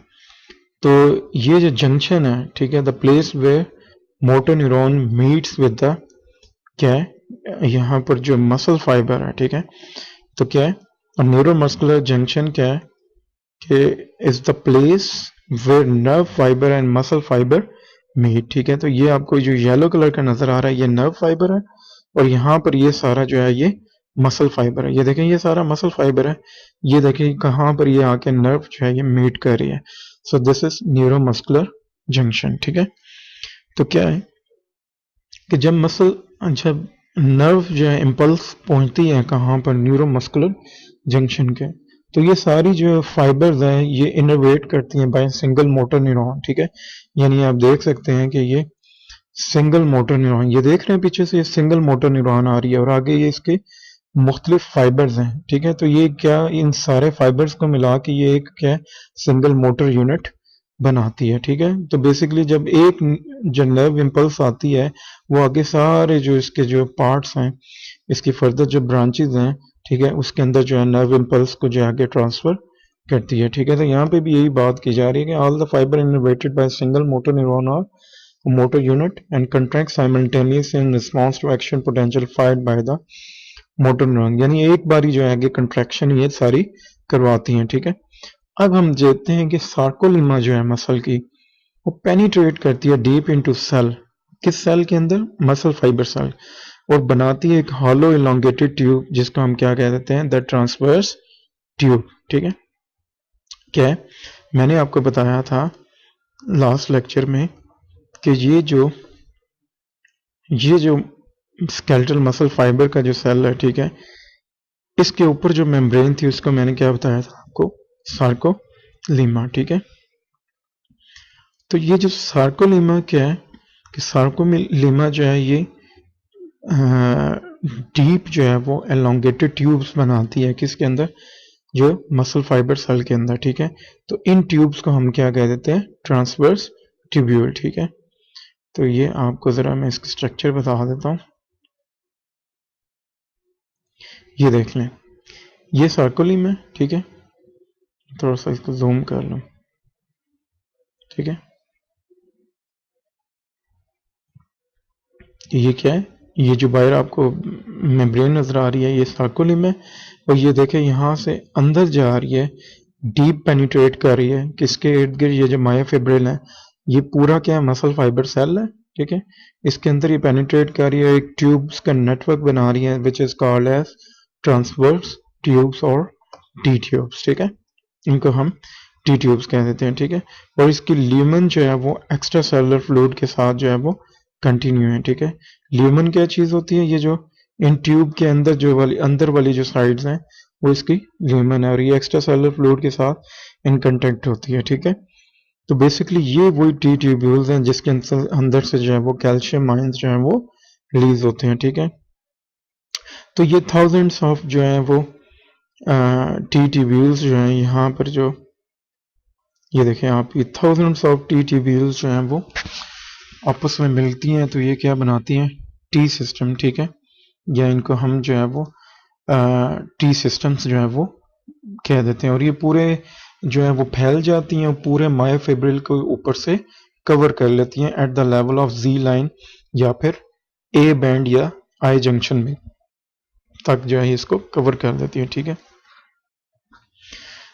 तो ये जो जंक्शन है, ठीक है, the place way motor neuron meets with the क्या है, यहाँ पर जो मसल फाइबर है, ठीक है। तो क्या है, न्यूरोमस्कुलर जंक्शन क्या है कि is the place where nerve fibre and muscle fibre meet, ठीक है। तो ये आपको जो येलो कलर का नजर आ रहा है ये नर्व फाइबर है, और यहाँ पर ये सारा जो है ये मसल फाइबर है। ये देखें, ये सारा मसल फाइबर है, ये देखें कहाँ पर ये आके नर्व जो है ये मीट कर रही है। So this is neuromuscular junction, ठीक है। तो क्या है कि जब नर्व जो है इम्पल्स पहुंचती है कहाँ पर, न्यूरोमस्कुलर जंक्शन के, तो ये सारी जो फाइबर्स हैं ये इनर्वेट करती हैं बाय सिंगल मोटर न्यूरॉन, ठीक है। यानी आप देख सकते हैं कि ये सिंगल मोटर न्यूरॉन, ये देख रहे हैं पीछे से, ये सिंगल मोटर न्यूरॉन आ रही है और आगे ये इसके मुख्तलिफ फाइबर्स हैं, ठीक है। तो ये क्या, इन सारे फाइबर्स को मिला के ये एक क्या सिंगल मोटर यूनिट बनाती है, ठीक है। तो बेसिकली जब एक जो नर्व इम्पल्स आती है वो आगे सारे जो इसके जो पार्ट्स हैं, इसकी फर्दर जो ब्रांचेज हैं, ठीक है, उसके अंदर जो है नर्व इम्पल्स को जो आगे ट्रांसफर करती है, ठीक है। तो यहाँ पे भी यही बात की जा रही है कि all the fibre innervated by single motor neuron और motor unit and contract simultaneously in response to action potential fired by the motor neuron, यानी एक बारी जो है आगे कंट्रैक्शन ये सारी करवाती हैं, ठीक है। अब हम देखते हैं कि सार्कोलिमा जो है मसल की, वो पेनिट्रेट करती है डीप इनटू सेल, किस सेल के अंदर, मसल फाइबर सेल, और बनाती है एक हॉलो इलोंगेटेड ट्यूब जिसको हम क्या कह देते हैं, द ट्रांसवर्स ट्यूब, ठीक है। क्या है, मैंने आपको बताया था लास्ट लेक्चर में कि ये जो स्केलेटल मसल फाइबर का जो सेल है, ठीक है, इसके ऊपर जो मेम्ब्रेन थी उसको मैंने क्या बताया था आपको, सार्कोलीमा, ठीक है। तो ये जो सार्कोलीमा क्या है कि सार्कोलीमा जो है ये डीप जो है वो एलोंगेटेड ट्यूब्स बनाती है, किसके अंदर, जो मसल फाइबर सेल के अंदर, ठीक है। तो इन ट्यूब्स को हम क्या कह देते हैं, ट्रांसवर्स ट्यूब्यूल, ठीक है। तो ये आपको ज़रा मैं इसका स्ट्रक्चर बता देता हूँ, ये देख लें, ये सार्कोलीम है, ठीक है। थोड़ा सा इसको जूम कर लूँ, ठीक है। ये क्या है, ये जो बाहर आपको मेम्ब्रेन नज़र आ रही है ये सार्कोलीम है, और ये देखें यहाँ से अंदर जा रही है, डीप पेनिट्रेट कर रही है, किसके इर्द गिर्द, ये जो मायोफिब्रिल है ये पूरा क्या है, मसल फाइबर सेल है, ठीक है। इसके अंदर ये पेनिट्रेट कर रही है, एक ट्यूब्स का नेटवर्क बना रही है which is called as transverse tubes और टी ट्यूब्स, ठीक है। इनको हम टी ट्यूब्स कह देते हैं, ठीक है। और इसकी ल्यूमन जो है वो एक्स्ट्रा सेलुलर फ्लूइड के साथ जो है वो कंटिन्यू है, ठीक है। ल्यूमन क्या चीज़ होती है, ये जो इन ट्यूब के अंदर जो वाली अंदर वाली जो साइड्स हैं वो इसकी ल्यूमन है, और ये एक्स्ट्रा सेलुलर फ्लूइड के साथ इन कंटेक्ट होती है, ठीक है। तो बेसिकली ये वही टी ट्यूब्यूल्स हैं जिसके अंदर से जो है वो कैल्शियम आयंस जो है वो रिलीज होते हैं, ठीक है। तो ये थाउजेंड्स ऑफ जो है वो टी ट्यूब्यूल्स जो हैं यहाँ पर जो ये देखें आप, ये थाउजेंड्स ऑफ टी ट्यूब्यूल्स जो हैं वो आपस में मिलती हैं तो ये क्या बनाती हैं, टी सिस्टम, ठीक है। या इनको हम जो है वो टी सिस्टम्स जो है वो कह देते हैं, और ये पूरे जो है वो फैल जाती हैं और पूरे मायोफिब्रिल को ऊपर से कवर कर लेती हैं at the level of Z line या फिर ए बैंड या आई जंक्शन में तक जो है इसको कवर कर देती है, ठीक है।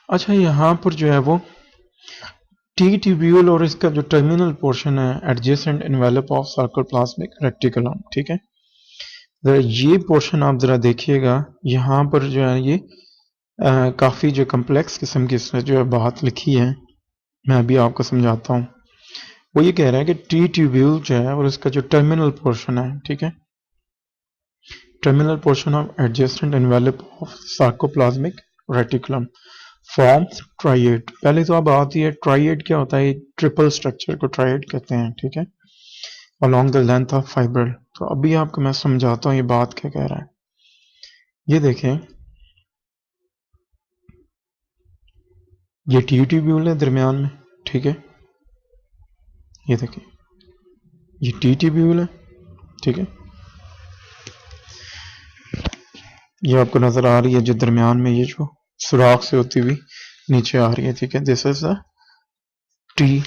अच्छा, यहाँ पर जो है वो टी ट्यूब्यूल और इसका जो टर्मिनल पोर्शन है adjacent envelope of circle plasmic reticulum, ठीक है। ज़रा ये पोर्शन आप ज़रा देखिएगा, यहाँ पर जो है ये काफ़ी जो कम्प्लेक्स किस्म की इसमें जो है बात लिखी है, मैं अभी आपको समझाता हूँ। वो ये कह रहा है कि टी ट्यूब्यूल जो है और इसका जो टर्मिनल पोर्शन है, ठीक है, terminal portion of adjacent envelope of sarcoplasmic reticulum forms triad. पहले तो अब आती है ट्राइएड क्या होता है, एक ट्रिपल स्ट्रक्चर को ट्राइएड कहते हैं, ठीक है, along the length of fibril। तो अभी आपको मैं समझाता हूँ ये बात क्या कह रहा है। ये देखें, ये टी ट्यूब्यूल है दरमियान में, ठीक है, ये देखें ये टी ट्यूब्यूल है, ठीक है, ये आपको नजर आ रही है जो दरमियान में ये जो सुराख से होती हुई नीचे आ रही है, ठीक है, this is the T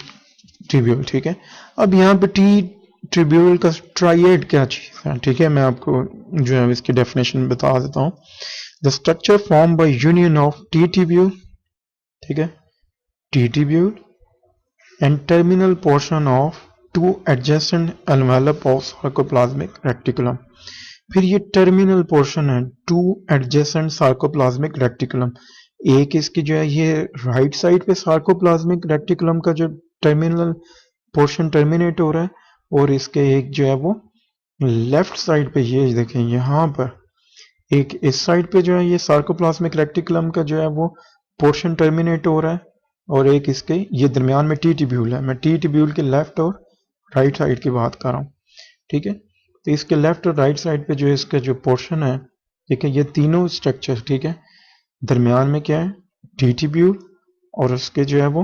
tubule, ठीक है। अब यहाँ पे टी ट्यूब्यूल का ट्राइएड क्या चीज है, ठीक है, मैं आपको जो है इसकी डेफिनेशन बता देता हूँ। The structure form by union of T tubule, ठीक है, T tubule and terminal portion of two adjacent envelope of sarcoplasmic reticulum। फिर ये टर्मिनल पोर्शन है टू एडजेसेंट सार्कोप्लाज्मिक रेक्टिकुलम, एक इसकी जो है ये राइट साइड पे सार्कोप्लाज्मिक रेक्टिकुलम का जो टर्मिनल पोर्शन टर्मिनेट हो रहा है, और इसके एक जो है वो लेफ्ट साइड पे ये देखें यहाँ पर एक इस साइड पे जो है ये सार्कोप्लाज्मिक रेक्टिकुलम का जो है वो पोर्शन टर्मिनेट हो रहा है, और एक इसके ये दरमियान में टी ट्यूब्यूल है। मैं टी ट्यूब्यूल के लेफ्ट और राइट साइड की बात कर रहा हूँ, ठीक है। तो इसके लेफ्ट और राइट साइड पे जो इसका जो पोर्शन है, ठीक है, ये तीनों स्ट्रक्चर, ठीक है, दरमियान में क्या है टी ट्यूब्यूल, और उसके जो है वो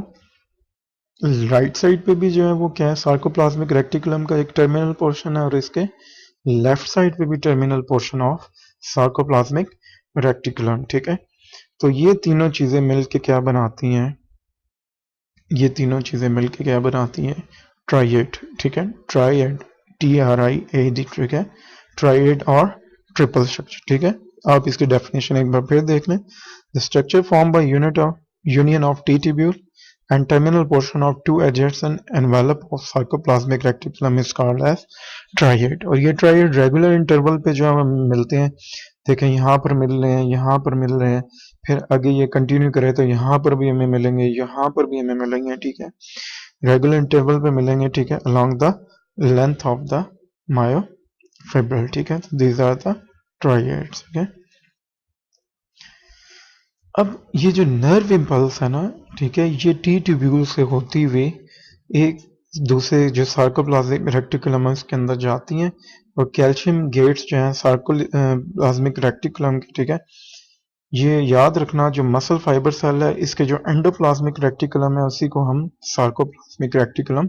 राइट साइड पे भी जो है वो क्या है सार्कोप्लाज्मिक रेक्टिकुलम का एक टर्मिनल पोर्शन है, और इसके लेफ्ट साइड पे भी terminal portion of sarcoplasmic reticulum, ठीक है। तो ये तीनों चीजें मिलके क्या बनाती हैं, ये तीनों चीजें मिलके क्या बनाती हैं ट्राइएड, ठीक है, ट्राइएड TRIAD, ठीक है, ट्राइएड और ट्रिपल स्ट्रक्चर, ठीक है। आप इसकी डेफिनेशन एक बार फिर देख लें। The structure form by union of T tubule and terminal portion of two adjacent envelope of sarcoplasmic reticulum is called as triad। और ये triad रेगुलर इंटरवल पे जो हमें मिलते हैं, देखें यहाँ पर मिल रहे हैं, यहाँ पर मिल रहे हैं, फिर आगे ये कंटिन्यू करें तो यहाँ पर भी हमें मिलेंगे, यहाँ पर भी हमें मिलेंगे, ठीक है, रेगुलर इंटरवल पे मिलेंगे, ठीक है, along the length of the myofibril, ठीक है। these are the triads, ठीक है। अब ये जो नर्व इम्पल्स है ना, ठीक है, ये टी ट्यूब्यूल से होती हुई एक दूसरे जो सार्कोप्लाज्मिक रेक्टिकुलम के अंदर जाती हैं, और कैल्शियम गेट्स जो हैं सार्कोप्लाज्मिक रेक्टिकुलम के, ठीक है, ये याद रखना जो मसल फाइबर सेल है इसके जो एंडोप्लाज्मिक रेक्टिकुलम है उसी को हम सार्कोप्लाज्मिक रेक्टिकुलम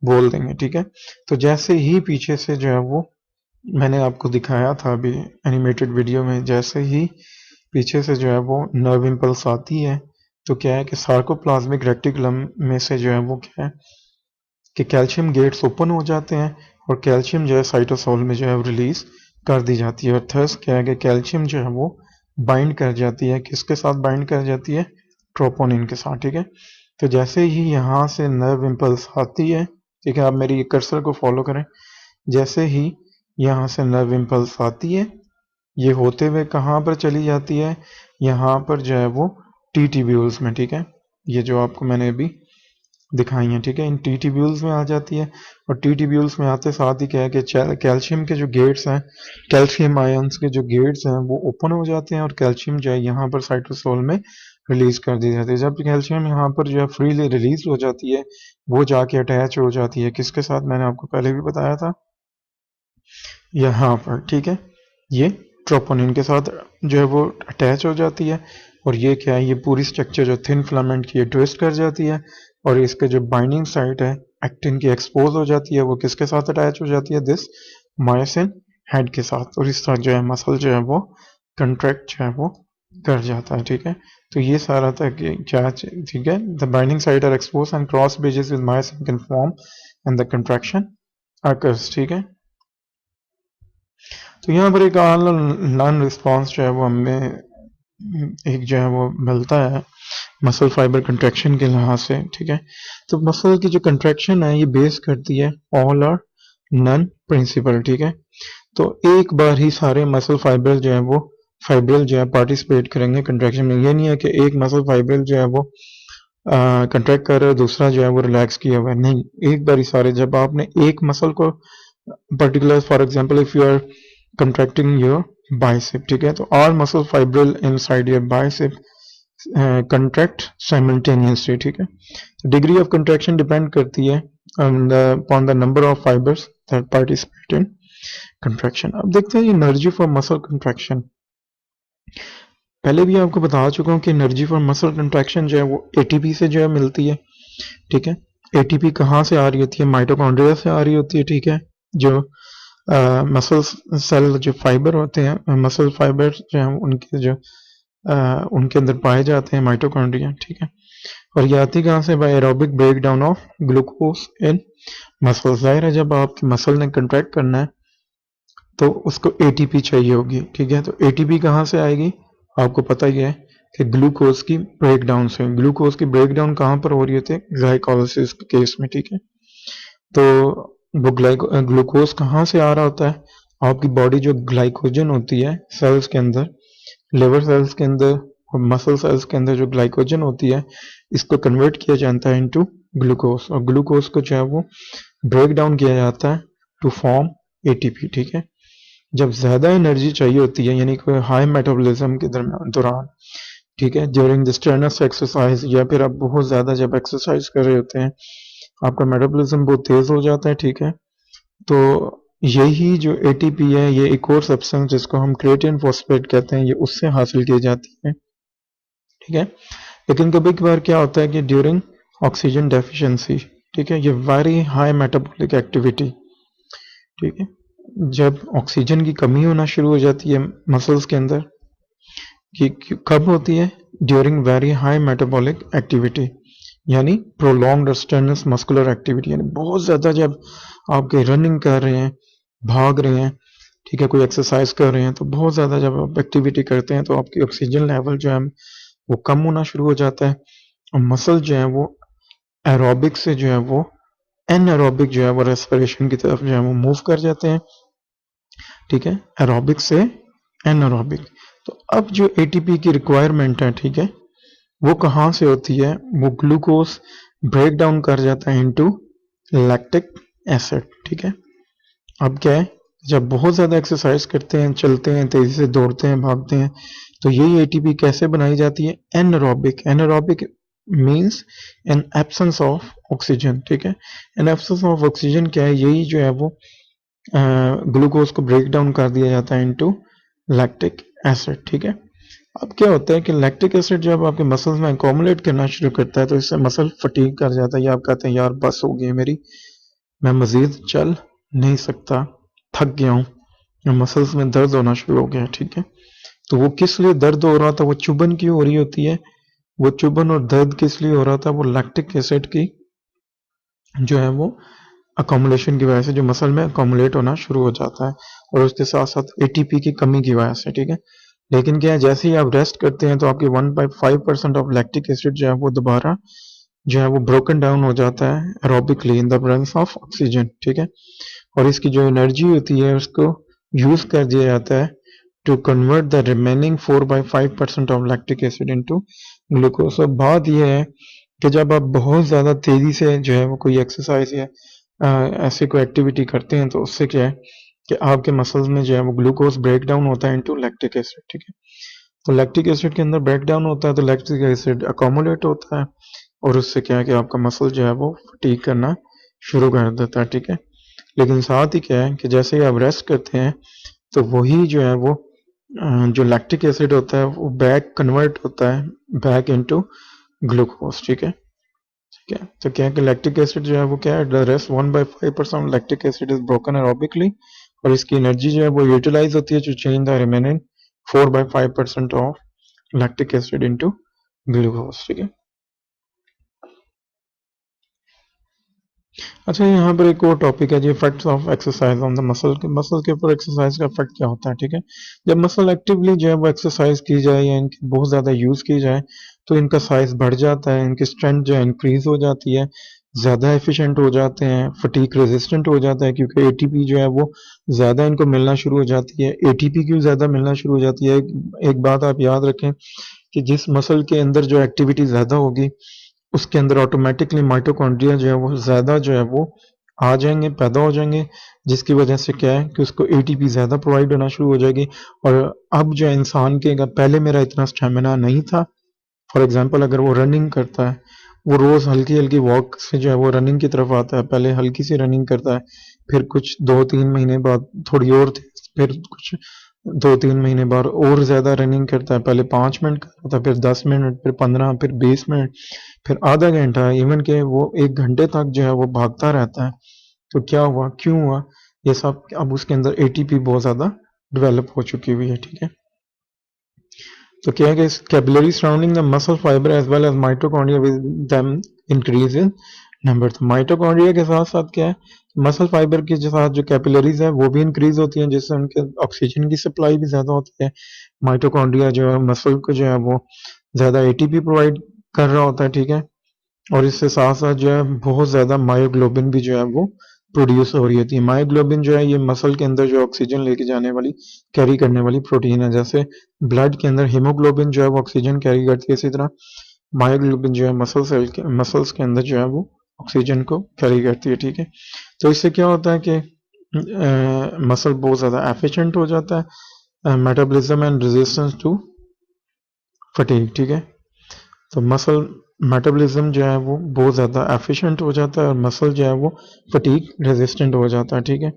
बोल देंगे, ठीक है। तो जैसे ही पीछे से जो है वो मैंने आपको दिखाया था अभी एनिमेटेड वीडियो में, जैसे ही पीछे से जो है वो नर्व इम्पल्स आती है, तो क्या है कि सार्कोप्लाज्मिक रेक्टिकुलम में से जो है वो क्या है कि कैल्शियम गेट्स ओपन हो जाते हैं, और कैल्शियम जो है साइटोसोल में जो है रिलीज कर दी जाती है, और थर्स क्या है कि कैल्शियम जो है वो बाइंड कर जाती है, किसके साथ बाइंड कर जाती है, ट्रोपोनिन के साथ, ठीक है। तो जैसे ही यहाँ से नर्व इम्पल्स आती है, ठीक है, आप मेरी कर्सर को फॉलो करें, जैसे ही यहाँ से नर्व इम्पल्स आती है, ये होते हुए कहाँ पर चली जाती है, यहाँ पर जो है वो टी ट्यूब्यूल्स में, ठीक है, ये जो आपको मैंने अभी दिखाई है, ठीक है, इन टी ट्यूब्यूल्स में आ जाती है, और टी ट्यूब्यूल्स में आते साथ ही क्या है कि कैल्शियम के जो गेट्स हैं, कैल्शियम आयंस के जो गेट्स हैं वो ओपन हो जाते हैं, और कैल्शियम जो है यहाँ पर साइटोसोल में रिलीज कर दी जाती है। जब कैल्शियम यहाँ पर जो है फ्रीली रिलीज हो जाती है, वो जाके अटैच हो जाती है किसके साथ, मैंने आपको पहले भी बताया था, यहाँ पर, ठीक है, ये ट्रोपोनिन के साथ जो है वो अटैच हो जाती है, और ये क्या है, ये पूरी स्ट्रक्चर जो थिन फिलामेंट की ट्विस्ट कर जाती है, और इसके जो बाइंडिंग साइट है एक्टिन की एक्सपोज हो जाती है, वो किसके साथ अटैच हो जाती है, दिस मायोसिन हेड के साथ, और इस तरह जो है मसल जो है वो कंट्रैक्ट जो है वो कर जाता है, ठीक है। तो ये सारा था कि क्या, ठीक है, the binding site are expose and cross bridges with myosin can form and the contraction occurs, ठीक है। तो यहाँ पर एक नॉन रिस्पॉन्स जो है वो हमें एक जो है वो मिलता है मसल फाइबर कंट्रैक्शन के लिहाज से, ठीक है। तो मसल की जो कंट्रैक्शन है ये बेस करती है ऑल और नन प्रिंसिपल, ठीक है। तो एक बार ही सारे मसल फाइबर जो है वो फाइब्रिल जो है पार्टिसिपेट करेंगे कंट्रैक्शन में। ये नहीं है कि एक मसल फाइब्रिल जो है वो कंट्रैक्ट कर रहा है, दूसरा जो है वो रिलैक्स किया हुआ है, नहीं, एक बार ही सारे। जब आपने एक मसल को particular, for example if you are contracting your bicep, ठीक है, तो all muscle fibril inside your bicep contract simultaneously, ठीक है। डिग्री ऑफ कंट्रैक्शन डिपेंड करती है upon the number of fibers that participate in contraction। अब देखते हैं एनर्जी फॉर मसल कंट्रैक्शन। पहले भी आपको बता चुका हूँ कि एनर्जी फॉर मसल कंट्रैक्शन जो है वो एटीपी से जो है मिलती है, ठीक है। एटीपी कहाँ से आ रही होती है? माइटोकॉन्ड्रिया से आ रही होती है, ठीक है। जो मसल सेल जो फाइबर होते हैं, मसल फाइबर जो है उनके जो उनके अंदर पाए जाते हैं माइटोकॉन्ड्रिया, ठीक है। और ये आती कहाँ से? By aerobic break down of glucose in muscle. जाहिर है जब आपकी मसल ने कंट्रैक्ट करना है तो उसको एटीपी चाहिए होगी, ठीक है। तो एटीपी कहाँ से आएगी? आपको पता ही है कि ग्लूकोज की ब्रेकडाउन से। ग्लूकोज की ब्रेकडाउन कहाँ पर हो रही होती है? ग्लाइकोलाइसिस के केस में, ठीक है। तो वो ग्लूकोज कहाँ से आ रहा होता है? आपकी बॉडी जो ग्लाइकोजन होती है सेल्स के अंदर, लिवर सेल्स के अंदर और मसल सेल्स के अंदर जो ग्लाइकोजन होती है, इसको कन्वर्ट किया जाता है इनटू ग्लूकोज, और ग्लूकोज को जो है वो ब्रेक डाउन किया जाता है टू फॉर्म एटीपी, ठीक है। जब ज्यादा एनर्जी चाहिए होती है, यानी कोई हाई मेटाबॉलिज्म के दौरान, ठीक है, ड्यूरिंग द स्ट्रेनस एक्सरसाइज, या फिर आप बहुत ज्यादा जब एक्सरसाइज कर रहे होते हैं, आपका मेटाबॉलिज्म बहुत तेज हो जाता है, ठीक है। तो यही जो एटीपी है, ये एक और सब्सटेंस जिसको हम क्रिएटिन फॉस्फेट कहते हैं, ये उससे हासिल की जाती है, ठीक है। लेकिन कभी कभार क्या होता है कि ड्यूरिंग ऑक्सीजन डेफिशिएंसी, ठीक है, ये वेरी हाई मेटाबॉलिक एक्टिविटी, ठीक है, जब ऑक्सीजन की कमी होना शुरू हो जाती है मसल्स के अंदर, ये कब होती है? During very high metabolic activity, यानी प्रोलॉन्ग्ड स्ट्रेनस मस्कुलर एक्टिविटी, यानी बहुत ज़्यादा जब आपके रनिंग कर रहे हैं, भाग रहे हैं, ठीक है, कोई एक्सरसाइज कर रहे हैं, तो बहुत ज़्यादा जब आप एक्टिविटी करते हैं तो आपकी ऑक्सीजन लेवल जो है वो कम होना शुरू हो जाता है, और मसल जो है वो एरोबिक से जो है वो एनएरोबिक जो है वो रेस्पिरेशन की तरफ जो है वो मूव कर जाते हैं, ठीक है, एरोबिक से एनएरोबिक। तो अब जो एटीपी की रिक्वायरमेंट है, ठीक है, वो कहाँ से होती है? वो ग्लूकोज ब्रेक डाउन कर जाता है इनटू लैक्टिक एसिड, ठीक है। अब क्या है, जब बहुत ज़्यादा एक्सरसाइज करते हैं, चलते हैं, तेज़ी से दौड़ते हैं, भागते हैं, तो यही एटीपी कैसे बनाई जाती है? Anaerobic. Anaerobic means in absence of oxygen, ठीक है। इन एब्सेंस ऑफ ऑक्सीजन क्या है? यही जो है वो ग्लूकोज को ब्रेक डाउन कर दिया जाता है इनटू लैक्टिक एसिड, ठीक है। अब क्या होता है कि लैक्टिक एसिड जब आपके मसल्स में अकोमुलेट करना शुरू करता है तो इससे मसल फटीग कर जाता है, या आप कहते हैं यार बस हो गई मेरी, मैं मजीद चल नहीं सकता, थक गया हूँ, मसल्स में दर्द होना शुरू हो गया, ठीक है। तो वो किस लिए दर्द हो रहा था? वो चुभन क्यों हो रही होती है? वो चुभन और दर्द किस लिए हो रहा था? वो लैक्टिक एसिड की जो है वो अकोमुलेशन की वजह से, जो मसल में अकोमुलेट होना शुरू हो जाता है, और उसके साथ साथ एटीपी की कमी की वजह से, ठीक है। लेकिन क्या है, जैसे ही आप रेस्ट करते हैं तो आपकी 1.5% ऑफ लैक्टिक एसिड जो है वो दोबारा जो है वो ब्रोकन डाउन हो जाता है aerobically in the presence of oxygen, ठीक है। और इसकी जो एनर्जी होती है उसको यूज कर दिया जाता है to convert the remaining 4/5% of lactic acid into glucose. अब बात यह है कि जब आप बहुत ज़्यादा तेज़ी से जो है वो कोई एक्सरसाइज या ऐसी कोई एक्टिविटी करते हैं तो उससे क्या है कि आपके मसल्स में जो है वो ग्लूकोज ब्रेक डाउन होता है इनटू लैक्टिक एसिड, ठीक है। तो लैक्टिक एसिड के अंदर ब्रेक डाउन होता है तो लैक्टिक एसिड अकोमुलेट होता है, और उससे क्या है कि आपका मसल जो है वो फटीग करना शुरू कर देता है, ठीक है। लेकिन साथ ही क्या है कि जैसे ही आप रेस्ट करते हैं तो वही जो है वो जो लैक्टिक एसिड होता है वो बैक कन्वर्ट होता है बैक इनटू ग्लूकोज, ठीक है। ठीक है, तो क्या है कि लैक्टिक एसिड जो है वो क्या है, the rest 1/5% lactic acid is broken aerobically, और इसकी एनर्जी जो है वो यूटिलाइज होती है to change the remaining 4/5% of lactic acid into glucose, ठीक है। अच्छा, यहाँ पर एक और टॉपिक है जी, effects of exercise on the muscle के ऊपर एक्सरसाइज का इफेक्ट क्या होता है, ठीक है। जब मसल एक्टिवली जो है वो एक्सरसाइज की जाए या इनकी बहुत ज़्यादा यूज़ की जाए तो इनका साइज बढ़ जाता है, इनकी स्ट्रेंथ जो है इंक्रीज हो जाती है, ज़्यादा एफिशिएंट हो जाते हैं, फटीग रेजिस्टेंट हो जाता है क्योंकि एटीपी जो है वो ज़्यादा इनको मिलना शुरू हो जाती है। एटीपी क्यों ज़्यादा मिलना शुरू हो जाती है? एक बात आप याद रखें कि जिस मसल के अंदर जो एक्टिविटी ज़्यादा होगी उसके अंदर ऑटोमेटिकली माइटोकॉन्ड्रिया जो है वो ज़्यादा जो है वो आ जाएंगे, पैदा हो जाएंगे, जिसकी वजह से क्या है कि उसको एटीपी ज़्यादा प्रोवाइड होना शुरू हो जाएगी। और अब जो है इंसान के पहले मेरा इतना स्टेमिना नहीं था, फॉर एग्जांपल अगर वो रनिंग करता है, वो रोज़ हल्की-हल्की वॉक से जो है वो रनिंग की तरफ आता है, पहले हल्की सी रनिंग करता है, फिर कुछ 2-3 महीने बाद थोड़ी और फिर कुछ 2-3 महीने बाद और ज़्यादा रनिंग करता है, पहले 5 मिनट करता था, फिर 10 मिनट, फिर 15, फिर 20 मिनट, फिर आधा घंटा, इवन कि वो 1 घंटे तक जो है वो भागता रहता है। तो क्या हुआ, क्यों हुआ? ये सब अब उसके अंदर एटीपी बहुत ज़्यादा डेवलप हो चुकी हुई है, ठीक है? तो क्या है कि capillary surrounding the muscle fibre as well as mitochondria with them increase in number. तो माइटोकॉन्ड्रिया के साथ साथ क्या है, मसल फाइबर के साथ जो कैपिलरीज है वो भी इंक्रीज होती हैं, जिससे उनके ऑक्सीजन की सप्लाई भी ज़्यादा होती है। माइटोकॉन्ड्रिया जो है मसल को जो है वो ज़्यादा एटीपी प्रोवाइड कर रहा होता है, ठीक है? और इससे साथ साथ जो है बहुत ज़्यादा मायोग्लोबिन भी जो है वो प्रोड्यूस हो रही होती है। मायोग्लोबिन जो है ये मसल के अंदर जो ऑक्सीजन लेके जाने वाली, कैरी करने वाली प्रोटीन है। जैसे ब्लड के अंदर हीमोग्लोबिन जो है वो ऑक्सीजन कैरी करती है, इसी तरह मायोग्लोबिन जो है मसल्स के अंदर जो है वो ऑक्सीजन को कैरी करती है, ठीक है? तो इससे क्या होता है कि मसल बहुत ज़्यादा एफिशिएंट हो जाता है, metabolism and resistance to fatigue, ठीक है? तो मसल मेटाबॉलिज्म जो है वो बहुत ज़्यादा एफिशिएंट हो जाता है और मसल जो है वो फटीग रेजिस्टेंट हो जाता है, ठीक है?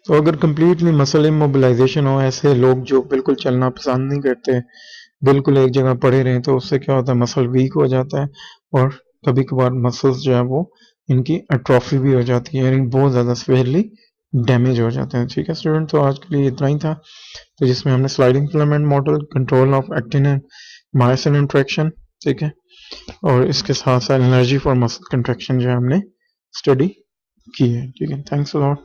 तो अगर कम्प्लीटली मसल इमोबिलाइजेशन हो, ऐसे लोग जो बिल्कुल चलना पसंद नहीं करते, बिल्कुल एक जगह पड़े रहें, तो उससे क्या होता है मसल वीक हो जाता है और कभी कभार मसल्स जो है वो इनकी एट्रोफी भी हो जाती है, यानी बहुत ज़्यादा सीवियरली डैमेज हो जाते हैं, ठीक है स्टूडेंट? तो आज के लिए इतना ही था, तो जिसमें हमने sliding filament model, control of actin and myosin interaction, ठीक है, और इसके साथ साथ एनर्जी फॉर मसल कंट्रैक्शन जो है हमने स्टडी की है, ठीक है? Thanks a lot.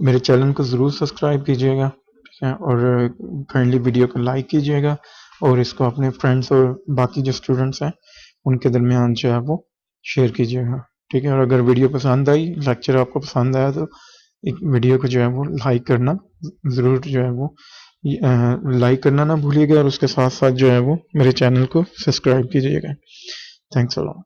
मेरे चैनल को ज़रूर सब्सक्राइब कीजिएगा, ठीक है, और काइंडली वीडियो को लाइक कीजिएगा और इसको अपने फ्रेंड्स और बाकी जो स्टूडेंट्स हैं उनके दरमियान जो है वो शेयर कीजिएगा, ठीक है? और अगर वीडियो पसंद आई, लेक्चर आपको पसंद आया, तो एक वीडियो को जो है वो लाइक करना ज़रूर जो है वो लाइक करना ना भूलिएगा और उसके साथ साथ जो है वो मेरे चैनल को सब्सक्राइब कीजिएगा। Thanks a lot.